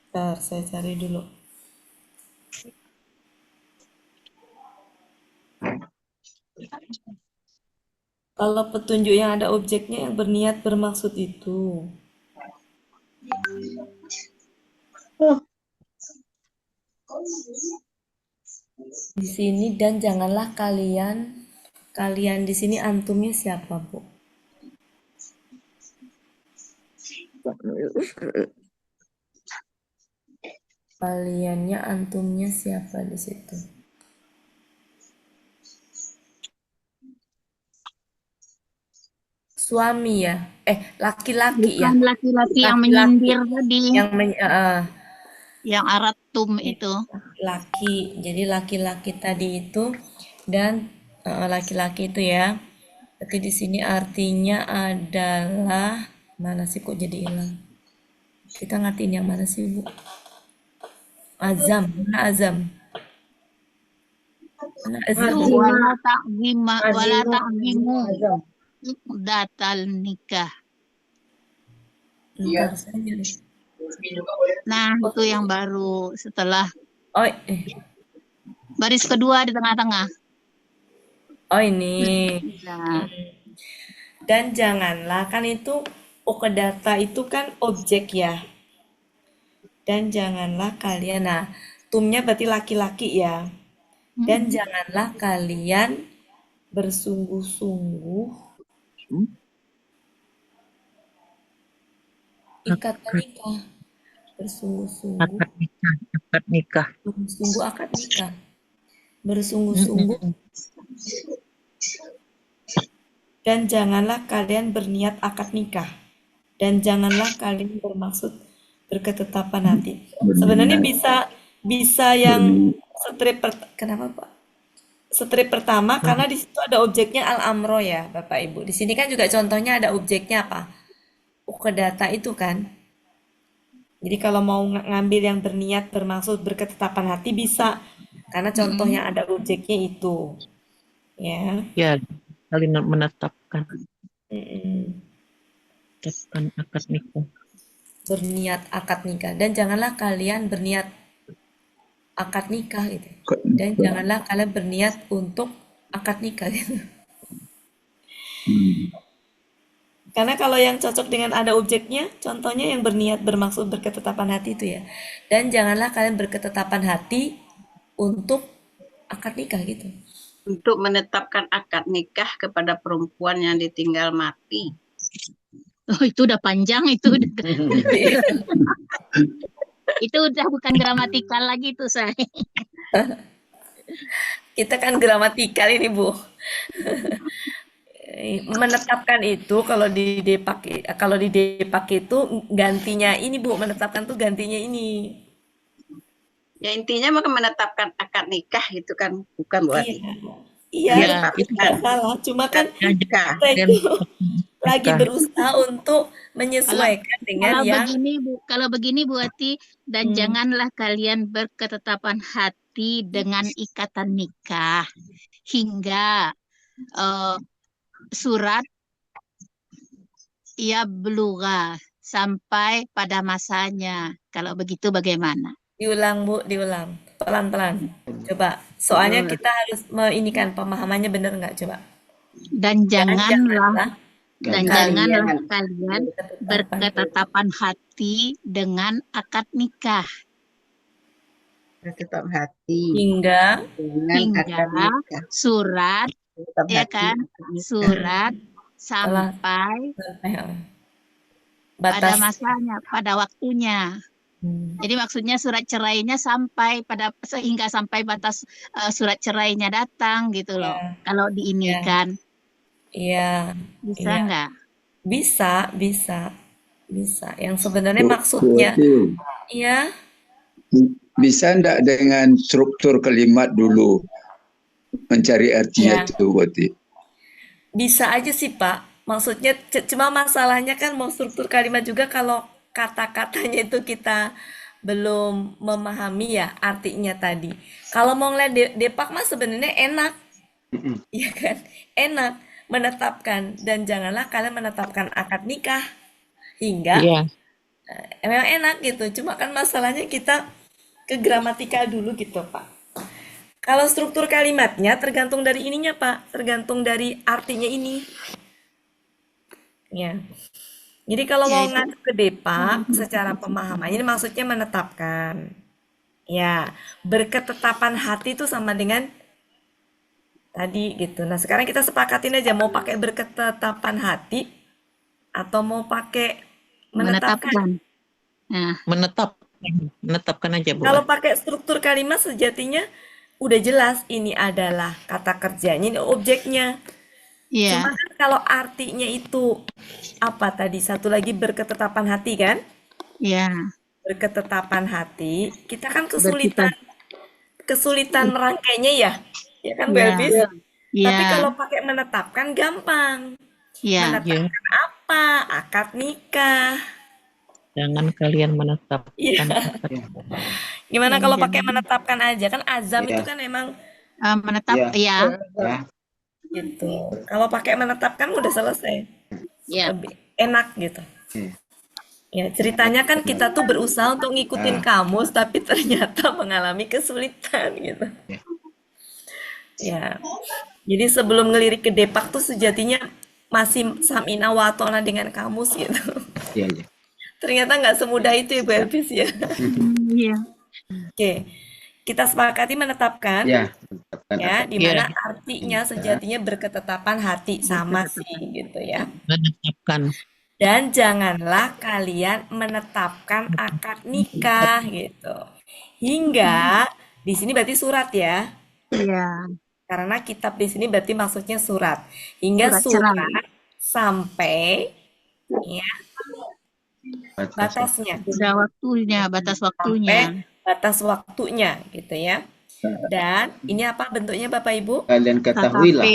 Bentar, saya cari dulu. Kalau petunjuk yang ada objeknya yang berniat bermaksud itu. Di sini dan janganlah kalian di sini antumnya siapa, Bu? Kaliannya antumnya siapa di situ? Suami ya? Laki-laki ya? Bukan laki-laki yang Laki-laki menyindir tadi, yang yang aratum itu. laki. Jadi laki-laki tadi itu dan laki-laki itu ya. Berarti di sini artinya adalah mana sih kok jadi hilang? Kita ngertiin yang mana sih, Bu? Azam, mana azam? Mana azam? Wala ta'zimu datal nikah. Bentar, saya nyari. Nah, itu yang baru setelah Oh, baris kedua di tengah-tengah. oh ini. Nah, Dan janganlah, kan itu ukedata itu kan objek ya. Dan janganlah kalian, nah tumnya berarti laki-laki ya. Dan janganlah kalian bersungguh-sungguh ikatan nikah. Bersungguh-sungguh. Akad nikah. Bersungguh akad nikah. Bersungguh-sungguh. Dan janganlah kalian berniat akad nikah. Dan janganlah kalian bermaksud berketetapan hati. Sebenarnya bisa yang kenapa Pak? Strip pertama karena di situ ada objeknya al-amro ya, Bapak Ibu. Di sini kan juga contohnya ada objeknya apa? Ukedata itu kan. Jadi kalau mau ngambil yang berniat bermaksud berketetapan hati bisa karena contohnya ada objeknya itu. Ya. Ya, kalian menetapkan akad nikah. Berniat akad nikah dan janganlah kalian berniat akad nikah gitu. Dan janganlah kalian berniat untuk akad nikah gitu. Karena kalau yang cocok dengan ada objeknya, contohnya yang berniat bermaksud berketetapan hati itu ya. Dan janganlah kalian berketetapan hati untuk akad nikah gitu. Untuk menetapkan akad nikah kepada perempuan yang ditinggal mati. oh itu udah panjang itu. Itu udah bukan gramatikal lagi tuh saya. Kita kan gramatikal ini, Bu. Menetapkan itu kalau di Depak itu gantinya ini, Bu. Menetapkan tuh gantinya ini. Ya intinya maka menetapkan akad nikah itu kan bukan buat Iya, itu nggak salah. Cuma kan kita itu lagi berusaha untuk menyesuaikan dengan yang kalau begini Bu Ati, dan janganlah kalian berketetapan hati dengan ikatan nikah hingga surat ya beluga sampai pada masanya. Kalau begitu bagaimana? Diulang, Bu, diulang. Pelan-pelan. Coba. Soalnya kita harus menginikan pemahamannya benar nggak? Coba. Dan janganlah kalian berketetapan hati dengan akad nikah. Berketetapan hati. Hingga surat, ya kan? Surat sampai pada masanya, pada waktunya. Jadi maksudnya surat cerainya sehingga sampai batas surat cerainya datang gitu loh. Kalau diinikan. Iya. Bisa nggak? Bisa. Yang sebenarnya maksudnya. Iya. Bisa enggak dengan struktur kalimat dulu mencari artinya itu, Wati? Bisa aja sih, Pak. Maksudnya cuma masalahnya kan mau struktur kalimat juga kalau kata-katanya itu kita belum memahami ya artinya tadi. Kalau mau ngeliat depak mah sebenarnya enak, ya kan? Enak menetapkan, dan janganlah kalian menetapkan akad nikah hingga Iya. memang enak gitu. Cuma kan masalahnya kita ke gramatika dulu gitu, Pak. Kalau struktur kalimatnya tergantung dari ininya, Pak, tergantung dari artinya ini. Ya. Jadi kalau mau Yaitu ngacu ke depak secara pemahaman, ini maksudnya menetapkan. Ya, berketetapan hati itu sama dengan tadi gitu. Nah, sekarang kita sepakatin aja mau pakai berketetapan hati atau mau pakai menetapkan. menetapkan. Nah, Menetapkan aja, Bu. Kalau pakai struktur kalimat sejatinya udah jelas ini adalah kata kerjanya, ini objeknya. iya, Cuma kan kalau artinya itu apa tadi? Satu lagi berketetapan hati kan? iya. Berketetapan hati, kita kan Berkita, kesulitan merangkainya ya. Ya kan, Bu iya, Elvis? Tapi iya, kalau pakai menetapkan gampang. iya. Menetapkan apa? Akad nikah. Jangan kalian menetapkan Iya. akad. Gimana Dan kalau pakai jangan menetapkan aja? Kan azam itu Iya. kan emang menetap, Iya. iya, Ya. gitu. Kalau pakai menetapkan udah selesai. iya. Lebih enak gitu. Iya. Ya, ceritanya kan kita tuh berusaha untuk ngikutin kamus, tapi ternyata mengalami kesulitan gitu. Iya. Ya, jadi sebelum ngelirik ke depak tuh sejatinya masih samina wa ta'na dengan kamus gitu. Iya, iya. Ternyata nggak semudah itu ya Bu Elvis ya. Iya. Oke, kita sepakati menetapkan Ya, menetapkan ya, akad di Iya. mana artinya sejatinya berketetapan hati sama sih gitu ya. Menetapkan. Dan janganlah kalian menetapkan akad nikah gitu. Hingga di sini berarti surat ya. Iya. Karena kitab di sini berarti maksudnya surat. Hingga Surat cerai. surat sampai ya batas batasnya. Sudah waktunya, batas Sampai waktunya. batas waktunya gitu ya. Dan ini apa bentuknya Bapak Ibu? kalian KKP. ketahuilah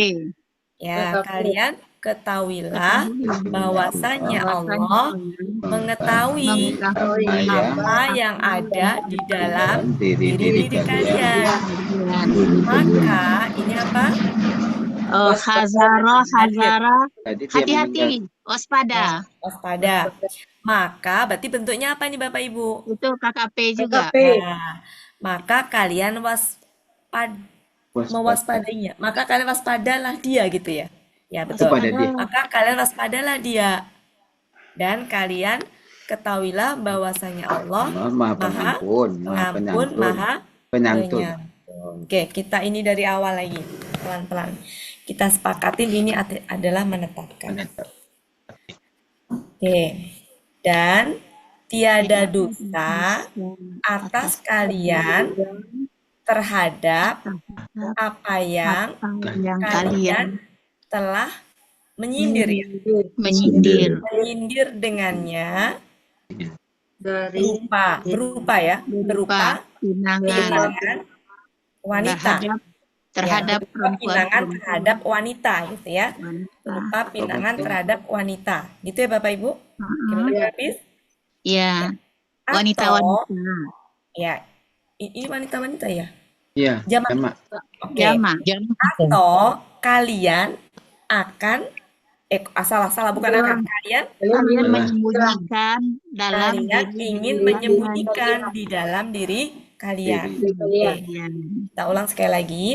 Ya, kalian ketahuilah Ketahuilah bahwasanya bahwasanya Allah Allah mengetahui mengetahui apa yang ada di dalam diri diri kalian. kalian. Maka ini apa? Hazara, hazara, Jadi dia meninggal. hati-hati, waspada. Waspada. Maka berarti bentuknya apa nih Bapak Ibu? Itu KKP juga. Nah, maka kalian Waspada. mewaspadainya. Maka kalian waspadalah dia gitu ya. Ya betul. Kepada dia. Maka kalian waspadalah dia. Dan kalian ketahuilah bahwasanya Allah Allah Maha Pengampun, Maha Pengampun, Maha Penyantun. Oke, kita ini dari awal lagi, pelan-pelan. Kita sepakatin ini adalah menetapkan. Oke, dan tiada dosa atas kalian terhadap apa yang kalian telah menyindir ya. Menyindir dengannya berupa ya, berupa pinangan wanita terhadap pinangan terhadap wanita gitu ya, berupa pinangan terhadap wanita gitu ya Bapak Ibu. Gimana Hafiz? Ya, wanita-wanita. Ya, ini wanita-wanita ya. Iya. Jamak. Oke. Jamak. Atau kalian akan salah bukan akan kalian menyembunyikan dalam kalian ingin menyembunyikan di dalam diri kalian. Kita ulang sekali lagi.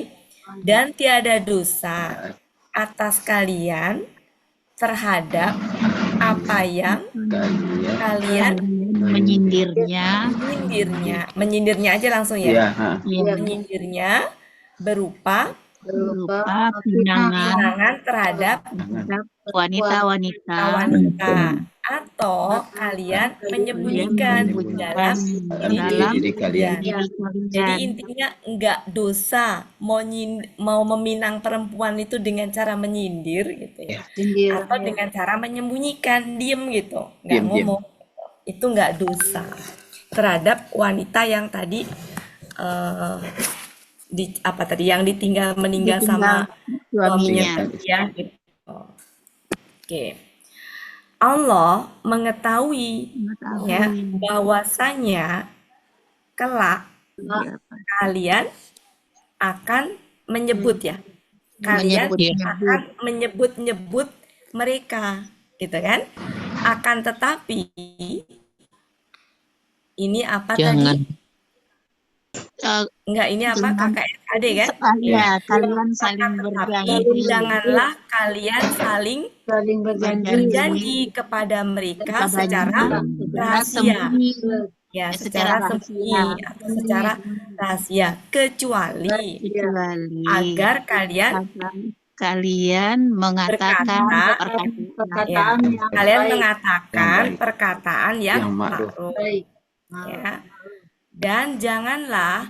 Dan tiada dosa atas kalian terhadap apa yang kalian menyindirnya aja langsung ya. Menyindirnya berupa pinangan terhadap wanita-wanita atau kalian menyembunyikan dalam diri kalian. Jadi intinya enggak dosa mau meminang perempuan itu dengan cara menyindir gitu ya. Atau dengan cara menyembunyikan, diem gitu, enggak ngomong. Itu enggak dosa terhadap wanita yang tadi yang ditinggal meninggal sama suaminya ya gitu. Oke. Allah mengetahui ya bahwasanya kelak kalian akan menyebut ya. Kalian akan menyebut-nyebut mereka, gitu kan? Akan tetapi ini apa tadi? Enggak, ini apa? KKSAD kan? Iya, kalian saling berjanji. Janganlah kalian saling berjanji kepada mereka secara rahasia. Ya, secara sembunyi atau secara rahasia, kecuali agar kalian mengatakan perkataan yang ma'ruf. Ya. Dan janganlah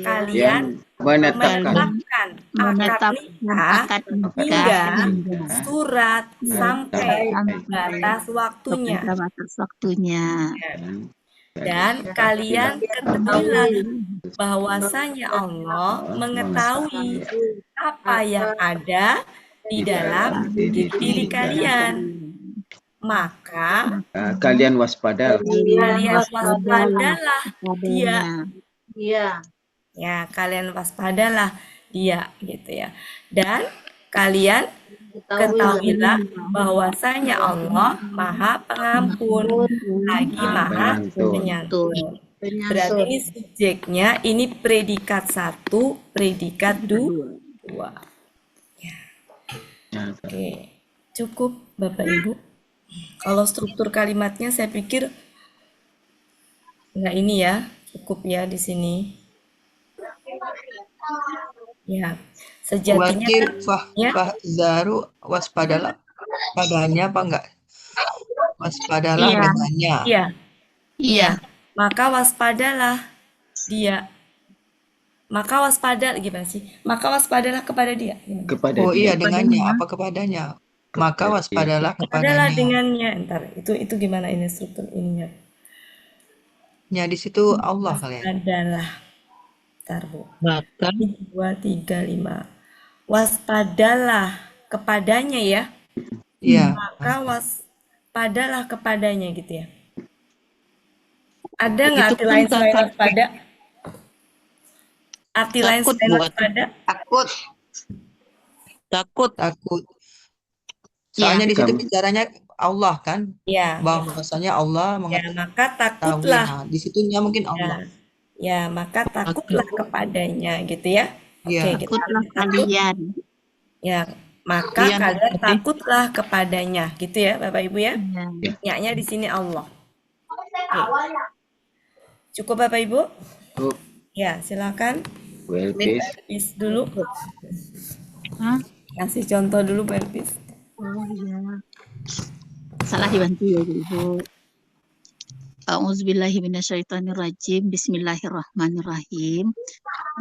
kalian menetapkan akad nikah hingga surat sampai batas waktunya. Dan kalian ketahuilah bahwasanya Allah mengetahui apa yang ada di dalam diri kalian. Maka kalian waspadalah dia. Ya, kalian waspadalah dia gitu ya. Dan kalian ketahuilah bahwasanya Allah Maha Pengampun lagi Maha Penyantun. Berarti ini subjeknya, ini predikat 1, predikat 2. Ya. Oke, cukup Bapak Ibu. Kalau struktur kalimatnya saya pikir enggak ini ya, cukup ya di sini. Ya. Sejatinya Zaru waspadalah padanya apa enggak? Waspadalah dengannya. Iya. Maka waspadalah dia. Maka waspada gimana sih? Maka waspadalah kepada dia. Iya dengannya apa kepadanya? Maka waspadalah kepadanya. Dengannya. Entar itu gimana ini struktur ininya? Ya di situ Allah kalian. Waspadalah. Entar Bu. Maka 2, 3, 5. Waspadalah kepadanya ya. Iya. Maka waspadalah kepadanya gitu ya. Ada nggak arti lain selain waspada? Arti lain selain waspada? Takut. Soalnya di situ bicaranya Allah kan? Ya. Bahwasanya Allah mengetahui. Ya, maka takutlah. Di situnya mungkin Allah. Ya, maka takutlah kepadanya gitu ya. Ya. Takutlah kalian. Ya, maka kalian takutlah kepadanya, gitu ya, Bapak Ibu ya. Nya di sini Allah. Cukup Bapak Ibu? Ya, silakan. Elpis dulu. Kasih contoh dulu, Bu Elpis. Oh ya. Salah dibantu ya, Ibu. A'udzubillahiminasyaitonirrajim. Bismillahirrahmanirrahim.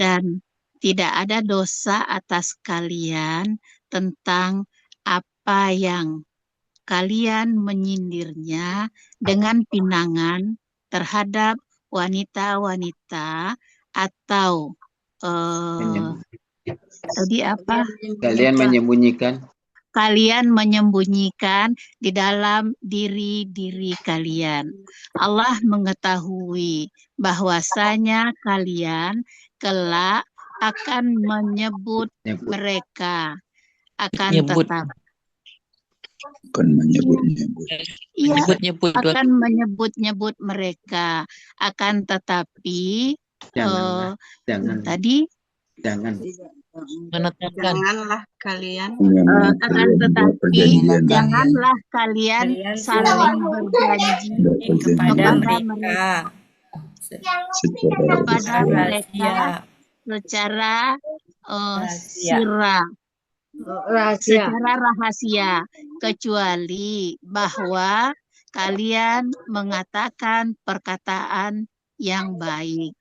Dan tidak ada dosa atas kalian tentang apa yang kalian menyindirnya dengan pinangan terhadap wanita-wanita atau tadi apa? Kalian menyembunyikan di dalam diri kalian. Allah mengetahui bahwasanya kalian kelak akan menyebut mereka akan menyebut mereka akan tetapi janganlah kalian saling berjanji kepada mereka secara rahasia kecuali bahwa kalian mengatakan perkataan yang baik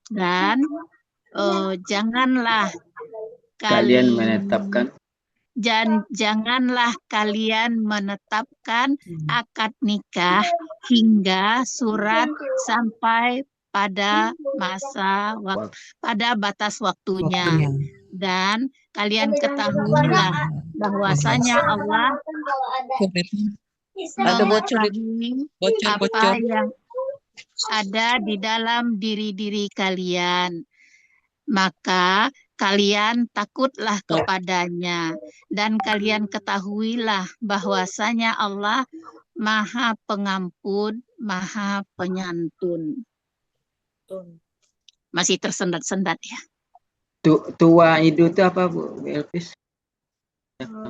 dan janganlah kalian menetapkan akad nikah hingga surat sampai pada batas waktunya. Dan kalian ketahuilah bahwasanya Allah mengetahui apa yang ada di dalam diri-diri kalian. Maka kalian takutlah kepadanya dan kalian ketahuilah bahwasanya Allah Maha Pengampun, Maha Penyantun. Masih tersendat-sendat ya. Tua Idu itu apa Bu Elvis?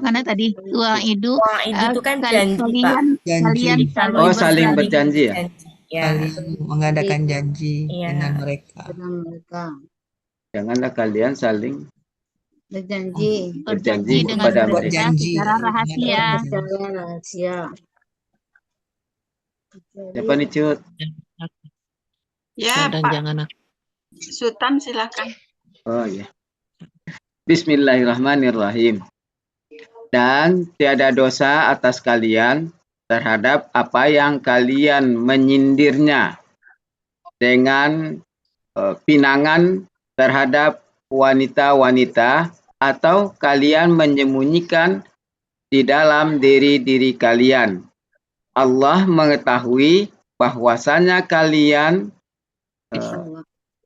Mana tadi tua Idu? Itu kan janji, Pak. Kalian Oh, saling berjanji ya? Saling mengadakan janji dengan mereka. Janganlah kalian saling Berjanji dengan kepada mereka mereka secara rahasia. Siapa nih Cut? Ya, Dan Pak jangan Sultan silakan. Oh ya. Bismillahirrahmanirrahim. Dan tiada dosa atas kalian terhadap apa yang kalian menyindirnya dengan pinangan terhadap wanita-wanita atau kalian menyembunyikan di dalam diri-diri kalian. Allah mengetahui bahwasanya kalian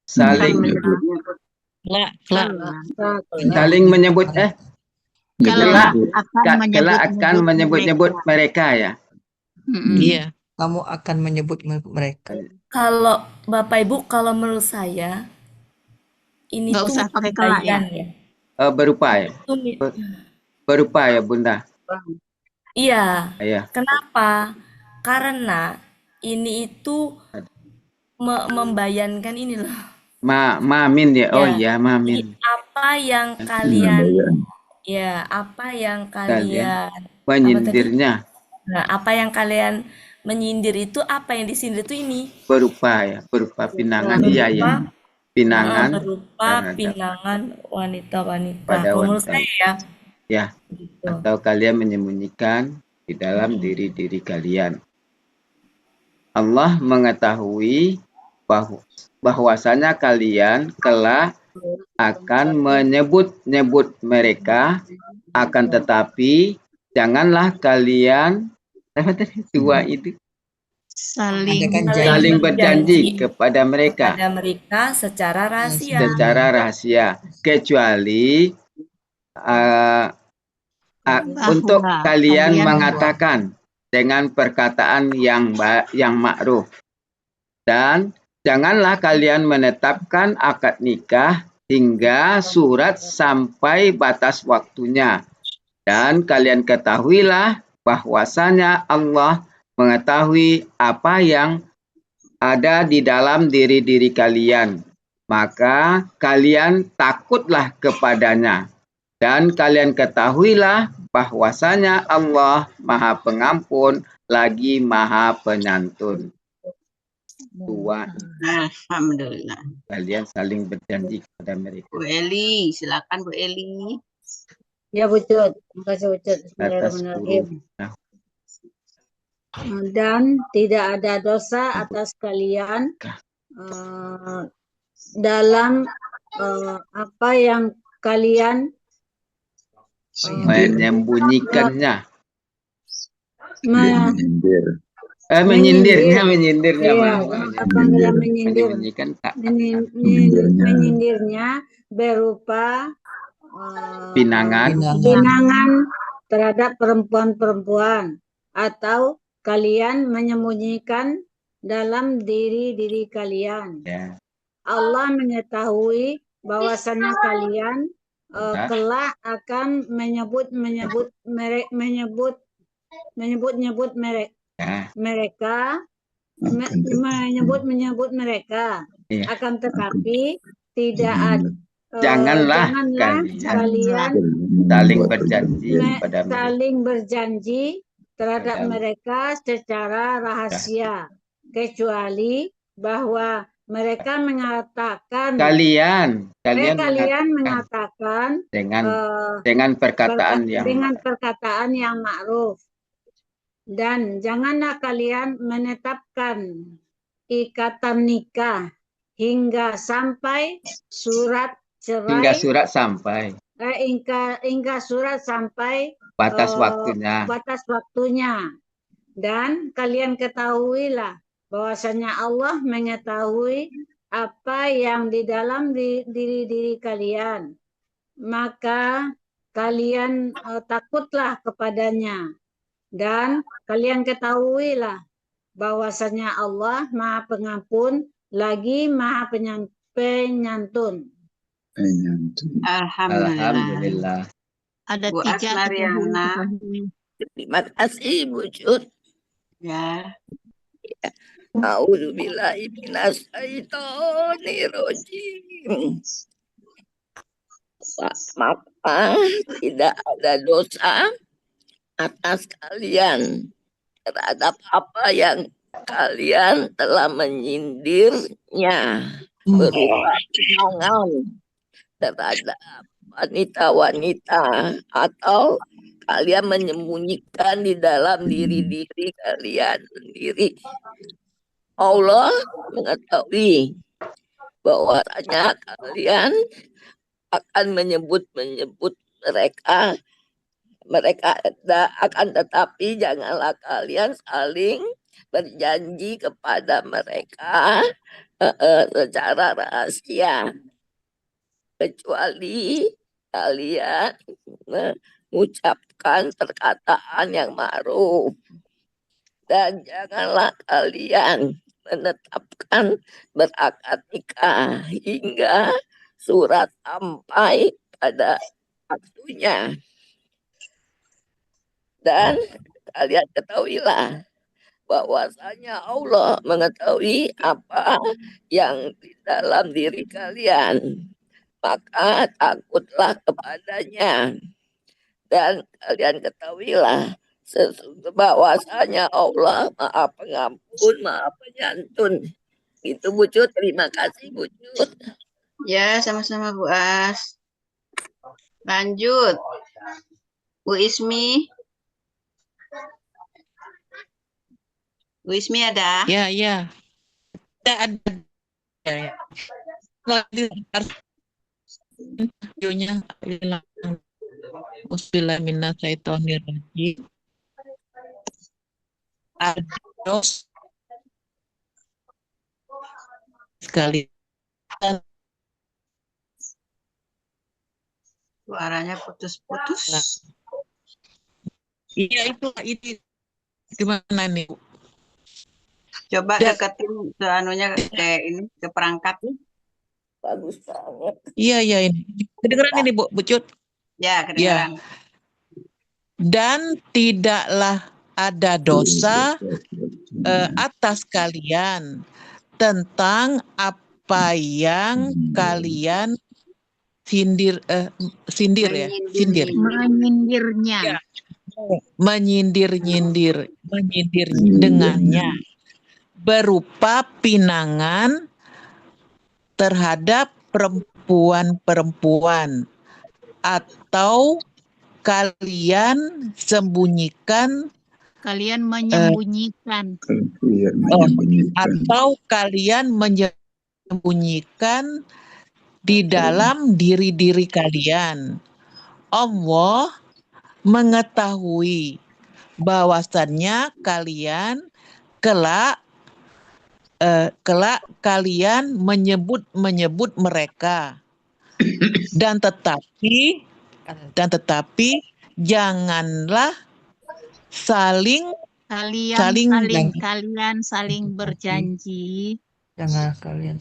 saling menyebut kelak akan menyebut-nyebut mereka ya. Iya. Kamu akan menyebut mereka. Kalau Bapak Ibu, kalau menurut saya ini nggak tuh usah pakai kelak ya. Berupa ya. Berupa ya Bunda. Iya. Iya. Kenapa? Karena ini itu membayangkan ini loh. Mamin ya. Oh iya, mamin. Apa yang kalian menyindirnya. Nah, apa yang kalian menyindir itu, apa yang disindir itu ini berupa pinangan. Iya ya. Pinangan berupa pinangan wanita-wanita. Pada Menurut wanita. saya Ya. gitu. Atau kalian menyembunyikan di dalam diri-diri kalian. Allah mengetahui bahwasanya kalian kelak akan menyebut-nyebut mereka, akan tetapi janganlah kalian tua itu saling berjanji kepada mereka secara rahasia, kecuali untuk kalian mengatakan dengan perkataan yang ma'ruf, dan janganlah kalian menetapkan akad nikah hingga surat sampai batas waktunya. Dan kalian ketahuilah bahwasanya Allah mengetahui apa yang ada di dalam diri-diri kalian. Maka kalian takutlah kepadanya. Dan kalian ketahuilah bahwasanya Allah Maha Pengampun lagi Maha Penyantun. Tua. Alhamdulillah. Kalian saling berjanji kepada mereka. Bu Eli, silakan Bu Eli. Ya Bu Cut, terima kasih Bu Cut. Bismillahirrahmanirrahim. Dan tidak ada dosa atas kalian dalam apa yang kalian menyembunyikannya. Menyindirnya. Menyindirnya berupa pinangan terhadap perempuan-perempuan, atau kalian menyembunyikan dalam diri-diri kalian. Allah mengetahui bahwasanya kalian kelak akan menyebut mereka, akan tetapi tidak ada. Janganlah kalian saling berjanji terhadap mereka secara rahasia, kecuali bahwa mereka mengatakan kalian mengatakan dengan perkataan yang ma'ruf. Dan janganlah kalian menetapkan ikatan nikah hingga sampai surat cerai, hingga surat sampai batas waktunya. Dan kalian ketahuilah bahwasanya Allah mengetahui apa yang di dalam diri kalian, maka kalian takutlah kepadanya, dan kalian ketahuilah bahwasanya Allah Maha Pengampun lagi Maha Penyantun. Alhamdulillah. Ada Bu 3 Asmariana. Terima kasih Bu Cut. Ya. A'udzubillahi minasyaitonirrajim. Maka tidak ada dosa atas kalian terhadap apa yang kalian telah menyindirnya berupa kenangan terhadap wanita-wanita, atau kalian menyembunyikan di dalam diri kalian sendiri. Allah mengetahui bahwasanya kalian akan menyebut mereka, akan tetapi janganlah kalian saling berjanji kepada mereka secara rahasia, kecuali kalian mengucapkan perkataan yang ma'ruf, dan janganlah kalian menetapkan berakad nikah hingga surat sampai pada waktunya. Dan kalian ketahuilah bahwasanya Allah mengetahui apa yang di dalam diri kalian, maka takutlah kepadanya. Dan kalian ketahuilah bahwasanya Allah Maha Pengampun, Maha Penyantun. Itu Bu Cut, terima kasih Bu Cut. Ya, sama-sama Bu As. Lanjut. Bu Ismi. Bu Ismi ada? Ya. Ada. Ya. Videonya hilang. Bismillahirrahmanirrahim. Ada sekali. Suaranya putus-putus. Iya, itu gimana nih, Bu? Coba deketin ke anunya, ke perangkatnya. Bagus banget. Iya ini. Kedengeran ini Bu Cut? Ya, kedengeran. Ya. Dan tidaklah ada dosa atas kalian tentang apa yang kalian menyindir dengannya berupa pinangan terhadap perempuan-perempuan, atau kalian menyembunyikan atau kalian menyembunyikan di dalam diri kalian. Allah mengetahui bahwasannya kalian kelak kalian menyebut mereka, dan tetapi janganlah kalian saling berjanji. Janganlah kalian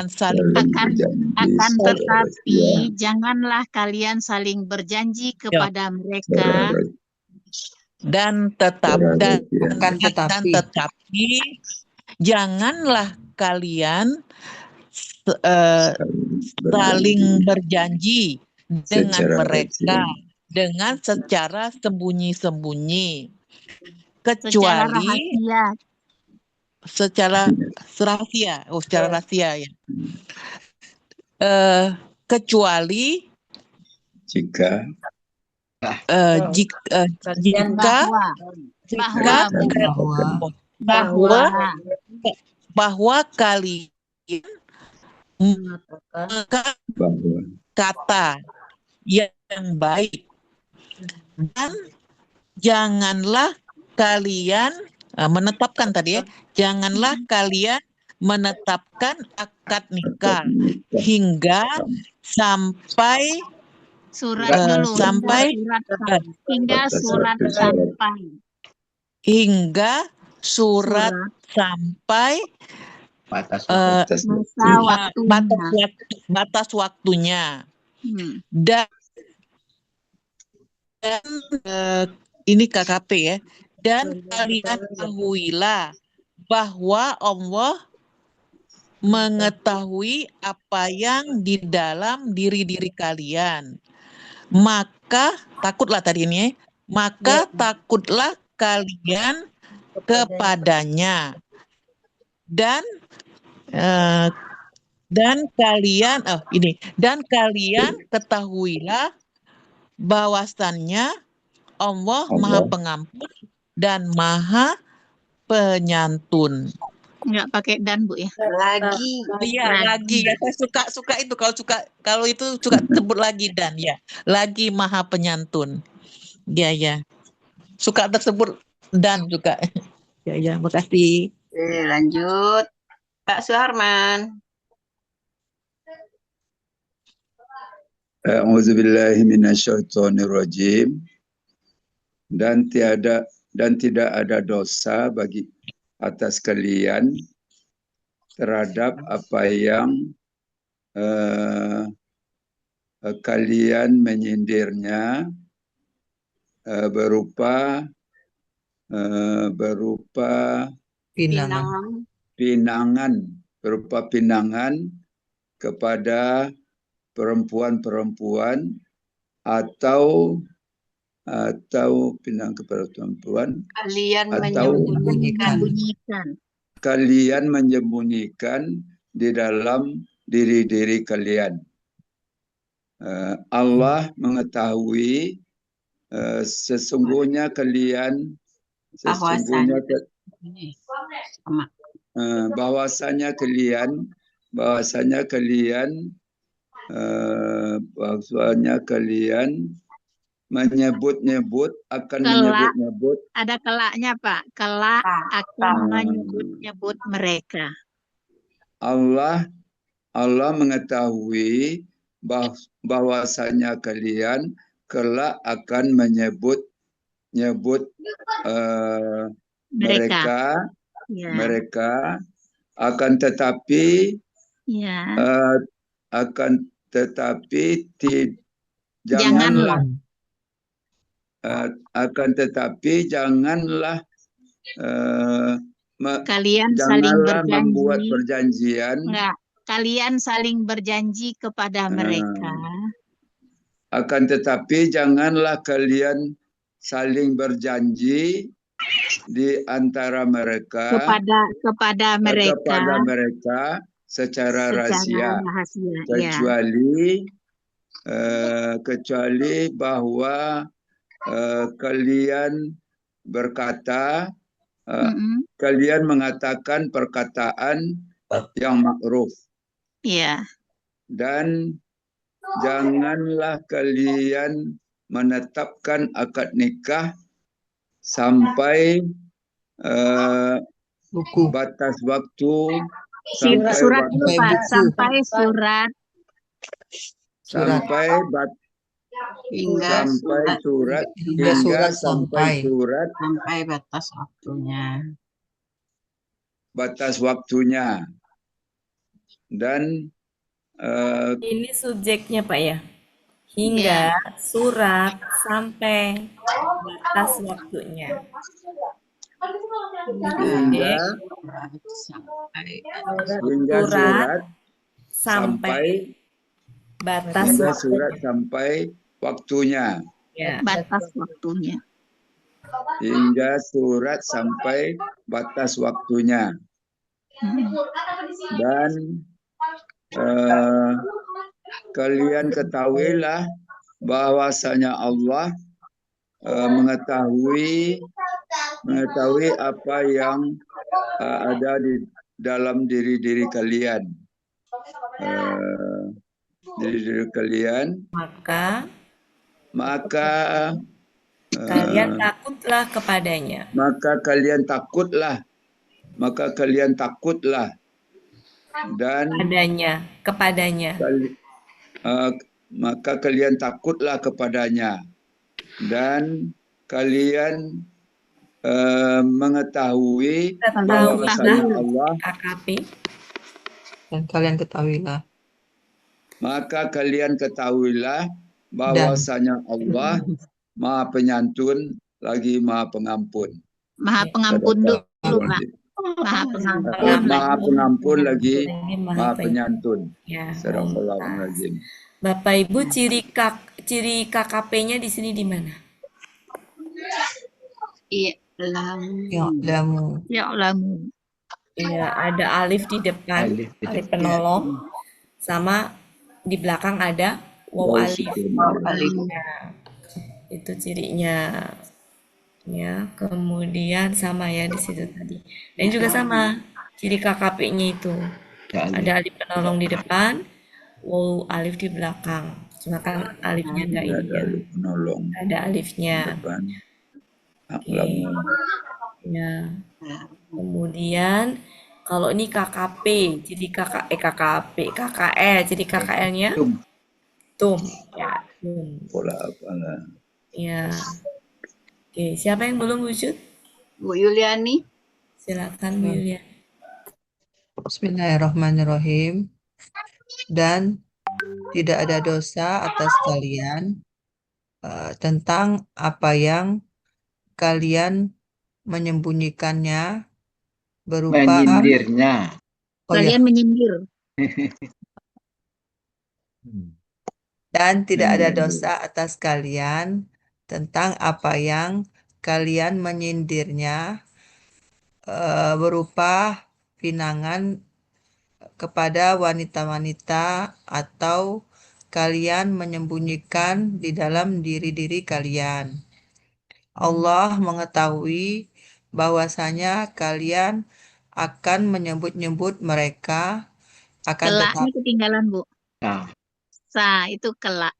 saling janganlah kalian saling berjanji kepada mereka, dan tetapi janganlah kalian saling berjanji dengan mereka dengan secara sembunyi-sembunyi, kecuali secara rahasia ya. Kecuali jika bahwa kalian kata yang baik, dan janganlah kalian menetapkan tadi ya, janganlah kalian menetapkan akad nikah hingga sampai Surat dulu. sampai Hingga surat sampai. hingga surat sampai batas waktunya. Dan ini KKP ya. Dan kalian ketahuilah bahwa Allah mengetahui apa yang di dalam diri-diri kalian. Maka takutlah tadi ini ya. Maka takutlah kalian kepadanya. Dan kalian ketahuilah bahwasannya Allah Maha Pengampun dan Maha Penyantun. Enggak pakai dan, Bu ya. Lagi. Iya, lagi. Ya, saya suka itu kalau itu suka sebut lagi dan ya. Lagi Maha Penyantun. Ya. Suka tersebut dan juga. Ya, makasih. Lanjut. Pak Suharman. A'udzubillahi minasyaitonirrajim. Dan tidak ada dosa bagi atas kalian terhadap apa yang kalian menyindirnya berupa pinangan kepada perempuan-perempuan atau pinang kepada perempuan kalian menyembunyikan di dalam diri-diri kalian. Allah mengetahui sesungguhnya kalian bahwasanya kalian menyebut-nyebut ada kelaknya Pak, kelak akan menyebut-nyebut mereka. Allah mengetahui bahwasanya kalian kelak akan menyebut mereka akan tetapi janganlah kalian saling berjanji, membuat perjanjian. Kalian saling berjanji kepada mereka. Akan tetapi janganlah kalian saling berjanji di antara mereka kepada mereka secara rahasia. Kecuali bahwa kalian berkata, kalian mengatakan perkataan yang ma'ruf. Dan janganlah kalian menetapkan akad nikah sampai batas waktu hingga surat batas waktunya. Dan ini subjeknya Pak ya, hingga surat sampai batas waktunya. Hingga surat sampai batas waktunya. Batas waktunya. Hingga surat sampai batas waktunya. Dan kalian ketahuilah bahwasanya Allah mengetahui apa yang ada di dalam diri-diri kalian. Maka Kalian takutlah kepadanya. Maka kalian takutlah. Dan kepadanya. Maka kalian takutlah kepadanya. Dan kalian mengetahui bahwasanya Allah. Dan kalian ketahuilah. Maka kalian ketahuilah bahwasanya Allah Maha Penyantun lagi Maha Pengampun. Maha Pengampun dulu, Pak. Maha Pengampun lagi Maha Penyantun. Ya. Astagfirullahaladzim. Bapak Ibu, ciri KKP-nya di sini di mana? Ya'lamu. Iya, ada alif di depan, alif penolong, sama di belakang ada waw alif. Nah, itu cirinya. Ya, kemudian sama ya di situ tadi. Dan juga sama ciri KKP-nya itu. Ada alif penolong di depan, waw alif di belakang. Cuma kan alifnya enggak ini ya. Ada alifnya. Oke. Ya. Kemudian kalau ini KKP, jadi KKE, jadi KKL-nya tum. Ya, tum. Ya. Oke, siapa yang belum wujud? Bu Yuliani. Silakan Bu Yuliani. Bismillahirrahmanirrahim. Dan tidak ada dosa atas kalian tentang apa yang kalian menyembunyikannya berupa menyindirnya. Kalian menyindir. Dan tidak ada dosa atas kalian tentang apa yang kalian menyindirnya berupa pinangan kepada wanita-wanita atau kalian menyembunyikan di dalam diri-diri kalian. Allah mengetahui bahwasanya kalian akan menyebut-nyebut mereka, akan Kelaknya ketinggalan, Bu. Itu kelak.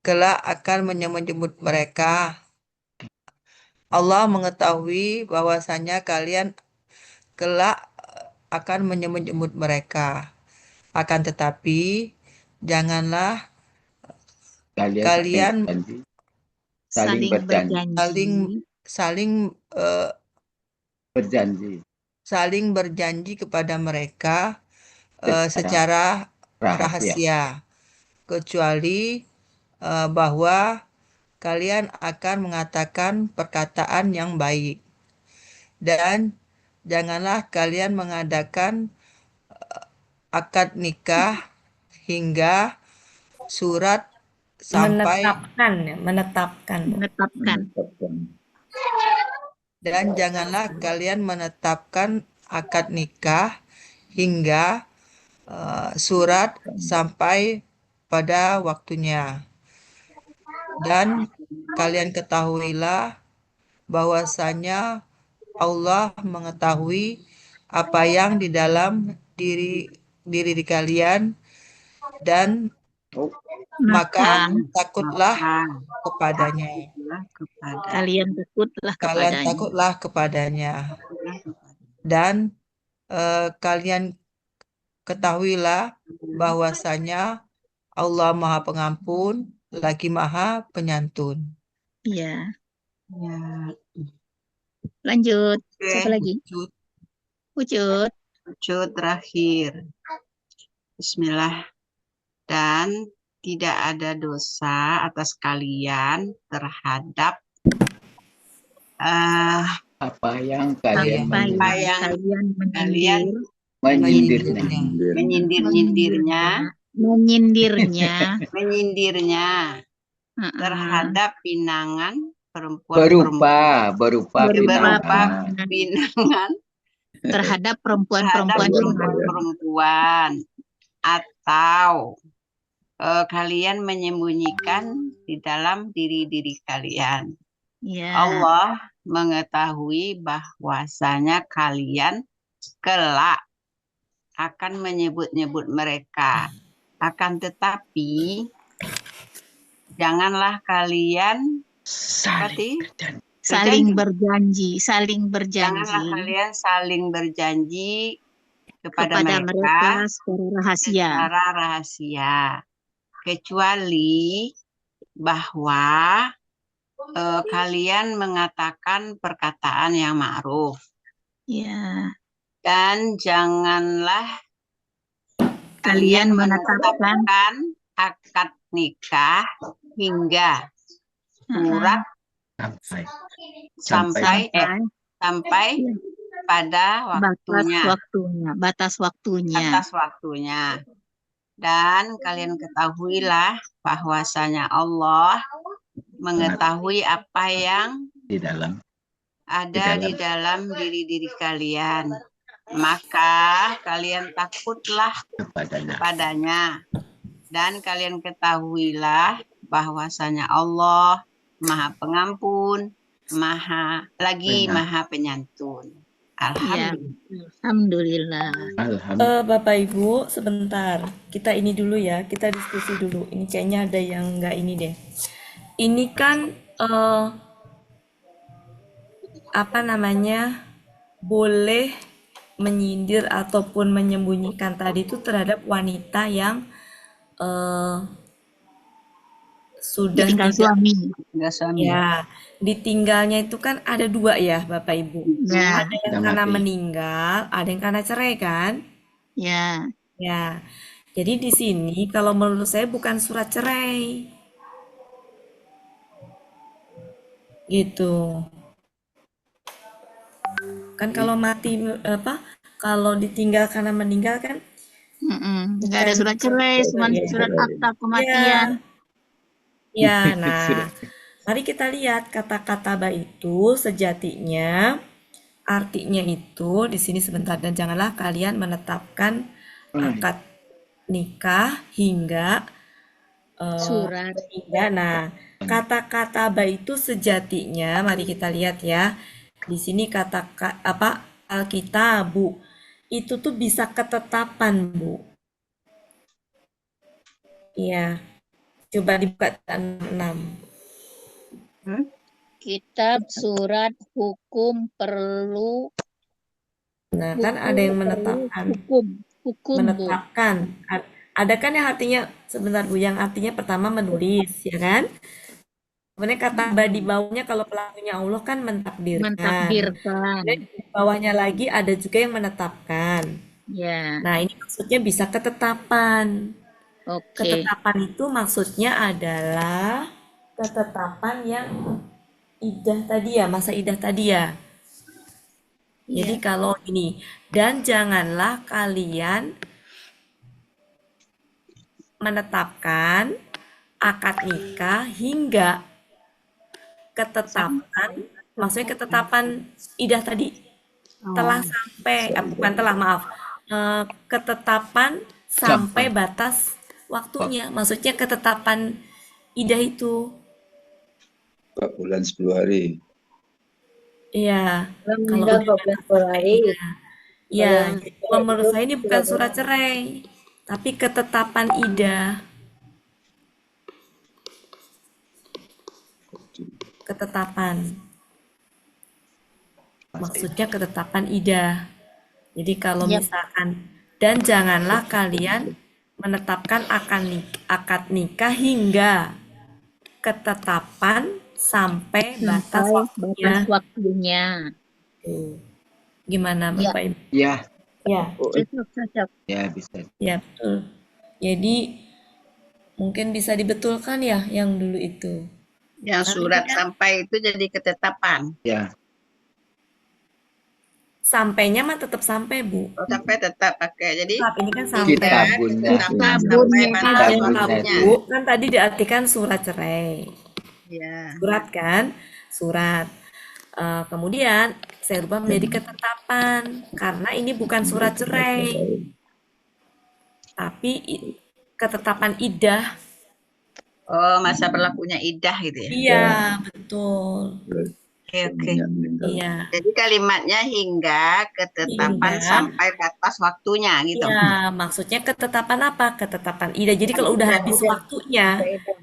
Kelak akan menyebut-nyebut mereka. Allah mengetahui bahwasanya kalian kelak akan menyebut-nyebut mereka. Akan tetapi janganlah kalian saling berjanji kepada mereka secara rahasia, kecuali bahwa kalian akan mengatakan perkataan yang baik. Dan janganlah kalian mengadakan akad nikah hingga surat sampai menetapkan. Dan janganlah kalian menetapkan akad nikah hingga surat sampai pada waktunya. Dan kalian ketahuilah bahwasanya Allah mengetahui apa yang di dalam diri kalian, dan maka takutlah kepadanya. Kalian takutlah kepadanya. Dan kalian ketahuilah bahwasanya Allah Maha Pengampun lagi Maha Penyantun. Iya. Lanjut. Siapa lagi? Wujud terakhir. Bismillah. Dan tidak ada dosa atas kalian terhadap apa yang kalian menyindirnya terhadap pinangan perempuan berupa pinangan terhadap perempuan atau kalian menyembunyikan di dalam diri kalian. Allah mengetahui bahwasanya kalian kelak akan menyebut-nyebut mereka. Akan tetapi janganlah kalian Saling berjanji. Saling berjanji, saling Janganlah berjanji kalian saling berjanji kepada kepada mereka mereka secara rahasia. secara rahasia, kecuali bahwa kalian mengatakan perkataan yang ma'ruf. Ya, Dan janganlah kalian menetapkan akad nikah hingga surat sampai pada batas waktunya. Dan kalian ketahuilah bahwasanya Allah mengetahui apa yang ada di dalam diri kalian. Maka kalian takutlah kepadanya. Dan kalian ketahuilah bahwasanya Allah Maha Pengampun, Maha Penyantun. Alhamdulillah. Bapak Ibu, sebentar. Kita ini dulu ya, kita diskusi dulu. Ini kayaknya ada yang nggak ini deh. Ini kan boleh menyindir ataupun menyembunyikan tadi itu terhadap wanita yang sudah ditinggal suami. Ya, ditinggalnya itu kan ada dua ya, Bapak Ibu. Ya. Ada yang karena meninggal, ada yang karena cerai kan? Ya. Ya. Jadi di sini kalau menurut saya bukan surat cerai. Gitu. Kan kalau mati kalau ditinggal karena meninggal kan nggak ada surat cerai, cuma surat akta kematian. Ya, nah, mari kita lihat kata-kata ba itu sejatinya artinya itu di sini sebentar, dan janganlah kalian menetapkan akad nikah hingga surat. Nah, kata-kata ba itu sejatinya mari kita lihat ya. Di sini kata Alkitabu itu tuh bisa ketetapan, Bu. Iya. Coba dibuka 6. Kitab, surat, hukum, perlu. Nah, kan ada yang menetapkan. Hukum, menetapkan. Bu. Ada kan yang artinya, sebentar Bu, yang artinya pertama menulis, ya kan? Kemudian kata ba di bawahnya kalau pelakunya Allah kan mentakdirkan. Dan di bawahnya lagi ada juga yang menetapkan. Ya. Nah, ini maksudnya bisa ketetapan. Ketetapan itu maksudnya adalah ketetapan yang idah tadi ya, masa idah tadi ya. Jadi kalau ini, dan janganlah kalian menetapkan akad nikah hingga ketetapan, maksudnya ketetapan idah tadi telah sampai, bukan telah, maaf, ketetapan sampai batas waktunya, maksudnya ketetapan idah itu 4 bulan 10 hari. Iya, kalau udah 10 hari. Iya, kalau menurut saya ini bukan surat cerai, tapi ketetapan idah. Ketetapan. Maksudnya ketetapan idah. Jadi kalau misalkan, dan janganlah kalian menetapkan akad nikah hingga ketetapan sampai batas waktunya. Gimana Bapak Ibu? Ya. Cocok. Ya, bisa. Ya, betul. Jadi mungkin bisa dibetulkan ya yang dulu itu. Yang surat sampai itu jadi ketetapan. Ya. Sampainya mah tetap sampai, Bu. Sampai tetap pakai. Jadi ini kan sampai. Kitabunnya. Kan tadi diartikan surat cerai. Ya. Surat kan? Surat. Kemudian saya rubah menjadi ketetapan karena ini bukan surat cerai. Tapi ketetapan idah. Oh, masa berlakunya idah gitu ya? Iya, betul. Oke. suaminya meninggal. Iya, Jadi kalimatnya hingga ketetapan hingga. sampai batas waktunya gitu. Iya, maksudnya ketetapan apa? Ketetapan idah. Jadi kalau udah habis waktunya,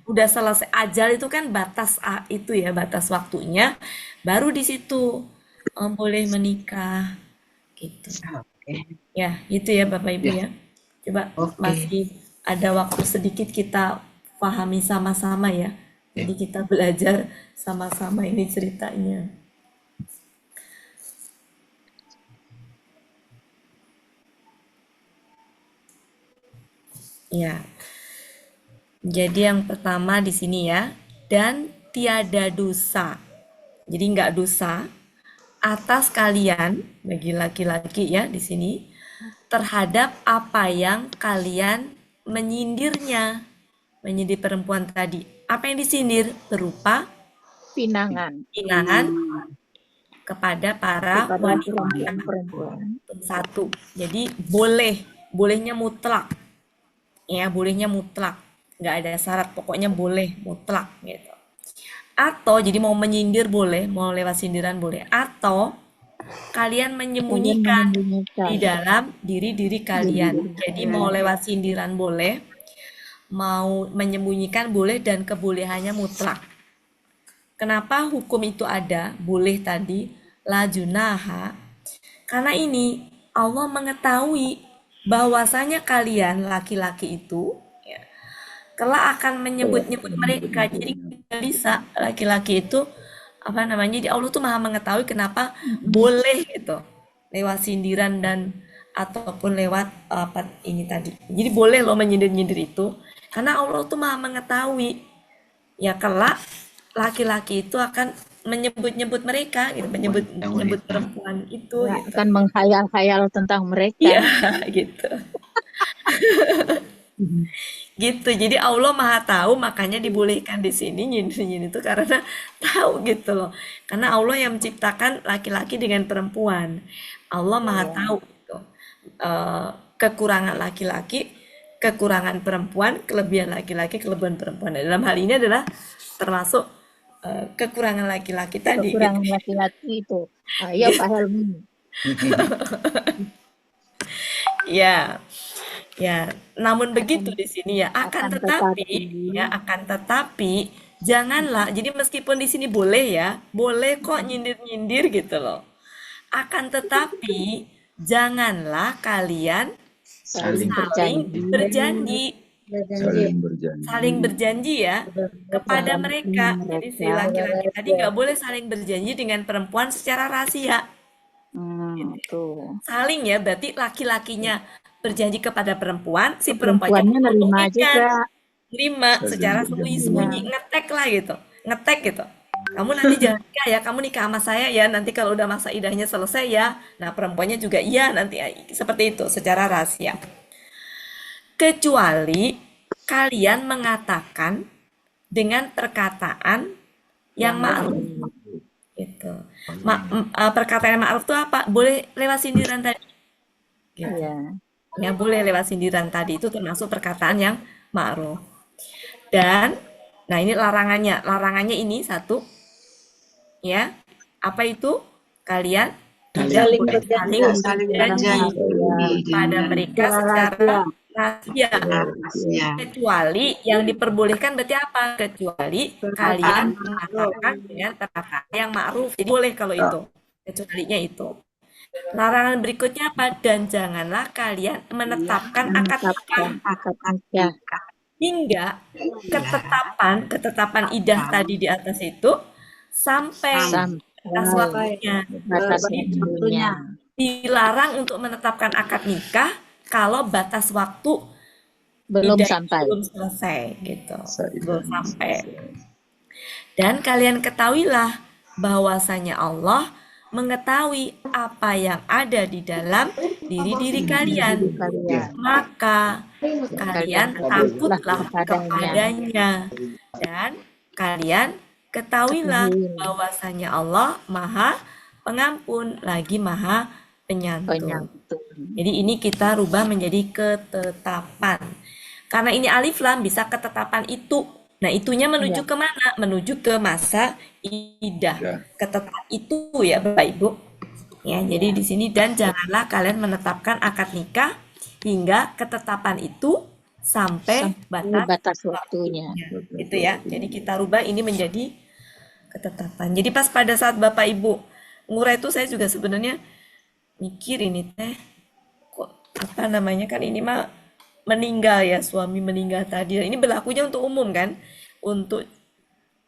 udah selesai ajal itu kan batas itu ya, batas waktunya, baru di situ boleh menikah gitu. Oke. Ya, itu ya Bapak Ibu ya. Coba Oke. masih ada waktu sedikit kita pahami sama-sama ya. Jadi kita belajar sama-sama ini ceritanya. Ya. Jadi yang pertama di sini ya, dan tiada dosa. Jadi nggak dosa atas kalian bagi laki-laki ya di sini terhadap apa yang kalian menyindirnya, menyindir perempuan tadi. Apa yang disindir berupa Pinangan. pinangan kepada para Kepada wanita. perempuan. Satu. Jadi bolehnya mutlak. Ya, bolehnya mutlak. Nggak ada syarat, pokoknya boleh mutlak gitu. Atau jadi mau menyindir boleh, mau lewat sindiran boleh. Atau kalian menyembunyikan di dalam diri kalian. Jadi mau lewat sindiran boleh, mau menyembunyikan boleh, dan kebolehannya mutlak. Kenapa hukum itu ada? Boleh tadi, la junaha. Karena ini Allah mengetahui bahwasanya kalian laki-laki itu ya, kelak akan menyebut-nyebut mereka. Jadi nggak bisa laki-laki itu apa namanya? Jadi Allah tuh maha mengetahui kenapa boleh gitu lewat sindiran dan ataupun lewat apa ini tadi. Jadi boleh loh menyindir-nyindir itu karena Allah tuh maha mengetahui ya kelak laki-laki itu akan menyebut-nyebut mereka gitu, menyebut perempuan itu Ya, gitu. akan menghayal-hayal tentang mereka. Iya, gitu. Gitu. Jadi Allah Maha tahu, makanya dibolehkan di sini nyindir-nyindir itu karena tahu gitu loh. Karena Allah yang menciptakan laki-laki dengan perempuan. Allah Maha tahu gitu. Kekurangan laki-laki, kekurangan perempuan, kelebihan laki-laki, kelebihan perempuan. Dan dalam hal ini adalah termasuk kekurangan laki-laki tadi. Kekurangan Gitu. laki-laki itu. Ayo Pak Helmi. Ya. Ya, namun begitu di sini ya, akan tetapi janganlah. Jadi meskipun di sini boleh ya, boleh kok nyindir-nyindir gitu loh. Akan tetapi janganlah kalian saling berjanji. Saling berjanji ya kepada mereka. Jadi si laki-laki tadi nggak boleh saling berjanji dengan perempuan secara rahasia. Tuh. Saling ya, berarti laki-lakinya berjanji kepada perempuan, si perempuannya nerima juga. Terima secara sembunyi-sembunyi, ngetek lah gitu, ngetek gitu. Kamu nanti jangan nikah ya, kamu nikah sama saya ya, nanti kalau udah masa idahnya selesai ya. Nah perempuannya juga iya nanti seperti itu, secara rahasia. Kecuali kalian mengatakan dengan perkataan yang ma'ruf. Gitu. Perkataan yang ma'ruf itu apa? Boleh lewat sindiran tadi. Gitu. Ya boleh lewat sindiran tadi, itu termasuk perkataan yang ma'ruf. Dan nah ini larangannya ini satu ya, apa itu? Kalian Saling berjanji pada mereka secara rahasia. Kecuali yang diperbolehkan berarti apa? Kecuali kalian mengatakan dengan perkataan yang ma'ruf. Jadi boleh kalau itu. Kecualinya itu. Larangan berikutnya apa? Dan janganlah kalian menetapkan akad nikah hingga ketetapan idah tadi di atas itu sampai batas waktunya. Dilarang untuk menetapkan akad nikah kalau batas waktu belum sampai, belum selesai gitu, belum sampai. Dan kalian ketahuilah bahwasanya Allah mengetahui apa yang ada di dalam diri kalian, maka kalian takutlah kepadanya, dan kalian ketahuilah bahwasanya Allah Maha Pengampun lagi Maha Penyantun. Jadi ini kita rubah menjadi ketetapan. Karena ini alif lam bisa ketetapan itu Nah, itunya menuju Ya. ke mana? Menuju ke masa idah. Ya. Ketetap itu ya, Bapak Ibu. Ya, jadi di sini dan janganlah kalian menetapkan akad nikah hingga ketetapan itu sampai batas waktunya. Itu ya. Jadi kita rubah ini menjadi ketetapan. Jadi pas pada saat Bapak Ibu ngurah itu saya juga sebenarnya mikir ini teh kok apa namanya kan ini mah meninggal ya, suami meninggal tadi. Ini berlakunya untuk umum kan? Untuk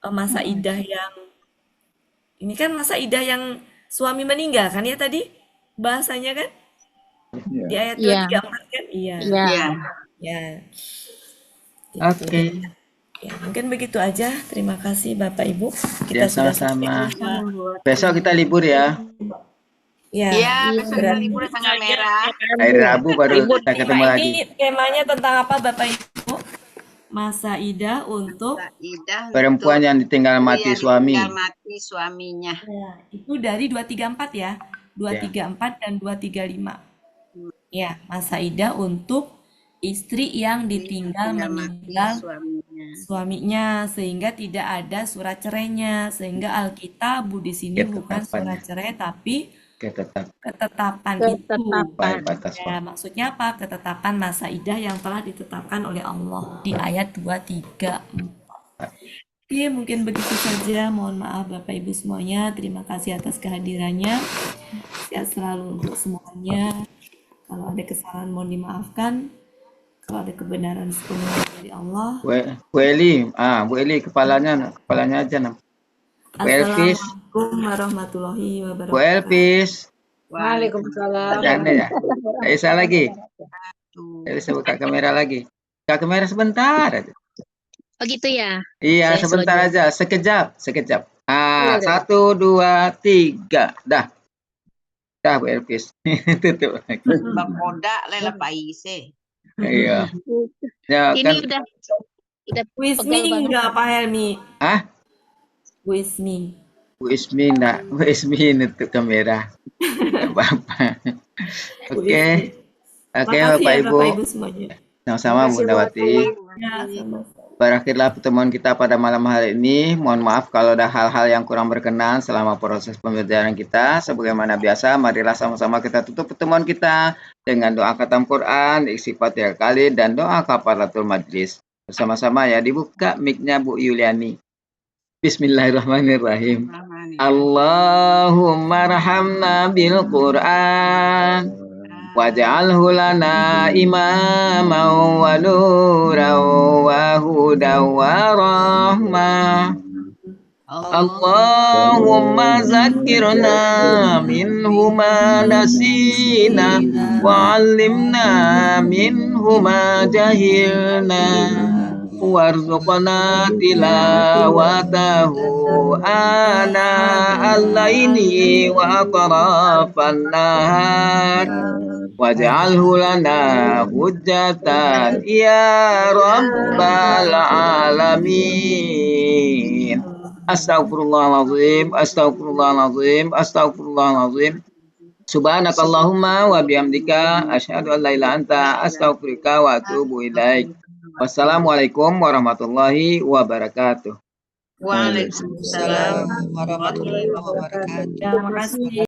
masa idah yang ini kan masa idah yang suami meninggal kan ya tadi bahasanya kan? Di ayat 234 kan? Iya. Iya. Ya. Gitu. Oke. Ya, mungkin begitu aja. Terima kasih Bapak Ibu. Ya, Sudah sama-sama. selesai. Besok kita libur ya. Ya, Iya, besok kita berarti libur tanggal merah. Hari Rabu baru libur. kita ketemu Nah, lagi. ini temanya tentang apa Bapak Ibu? Masa idah untuk Idah Perempuan yang ditinggal mati suami. tinggal mati suaminya. ya, itu dari 234 ya. 234 dan 235. Ya, masa idah untuk istri yang ditinggal meninggal suaminya sehingga tidak ada surat cerainya, sehingga Alkitab di sini bukan surat cerai tapi ketetapan itu. Ya, maksudnya apa? Ketetapan masa idah yang telah ditetapkan oleh Allah di ayat 234. Oke, mungkin begitu saja. Mohon maaf Bapak Ibu semuanya. Terima kasih atas kehadirannya. Sehat selalu untuk semuanya. Kalau ada kesalahan mohon dimaafkan. Kalau ada kebenaran sepenuhnya dari Allah. Bu Eli, Bu Eli kepalanya aja nam. Assalamualaikum warahmatullahi wabarakatuh. Bu Elvis. Waalaikumsalam. Jangan ya. Bisa lagi. Bisa buka kamera lagi. Buka kamera sebentar aja. Oh gitu ya? Iya, Saya sebentar aja. Sekejap. 1, 2, 3. Dah Bu Elvis. Tutup lagi. Bakoda lela paise. Iya. Ya, ini kan udah Wismi enggak Pak Helmi? Hah? Wismi. Bu Ismi nutup kamera. Bapak. Oke, Bapak Ibu semuanya. Sama-sama Bunda Wati. Ya, sama-sama. Berakhirlah pertemuan kita pada malam hari ini. Mohon maaf kalau ada hal-hal yang kurang berkenan selama proses pembelajaran kita. Sebagaimana biasa, marilah sama-sama kita tutup pertemuan kita dengan doa khatam Quran, istighfar 3 kali, dan doa kafaratul majlis. Bersama-sama ya, dibuka mic-nya Bu Yuliani. Bismillahirrahmanirrahim. Allahumma rahamna bil Quran waj'alhu lana imaman wa nuran wa hudan wa rahmah. Allahumma zakkirna minhu ma nasina wa 'allimna minhu ma jahilna warzuqna tilawatahu ana al-laili wa atrafan nahar waj'alhu lana hujjatan ya rabbal alamin. Astagfirullahalazim. Subhanakallahumma wa bihamdika asyhadu an la ilaha illa anta astaghfiruka wa atubu ilaik. Wassalamualaikum warahmatullahi wabarakatuh. Waalaikumsalam warahmatullahi wabarakatuh. Terima kasih.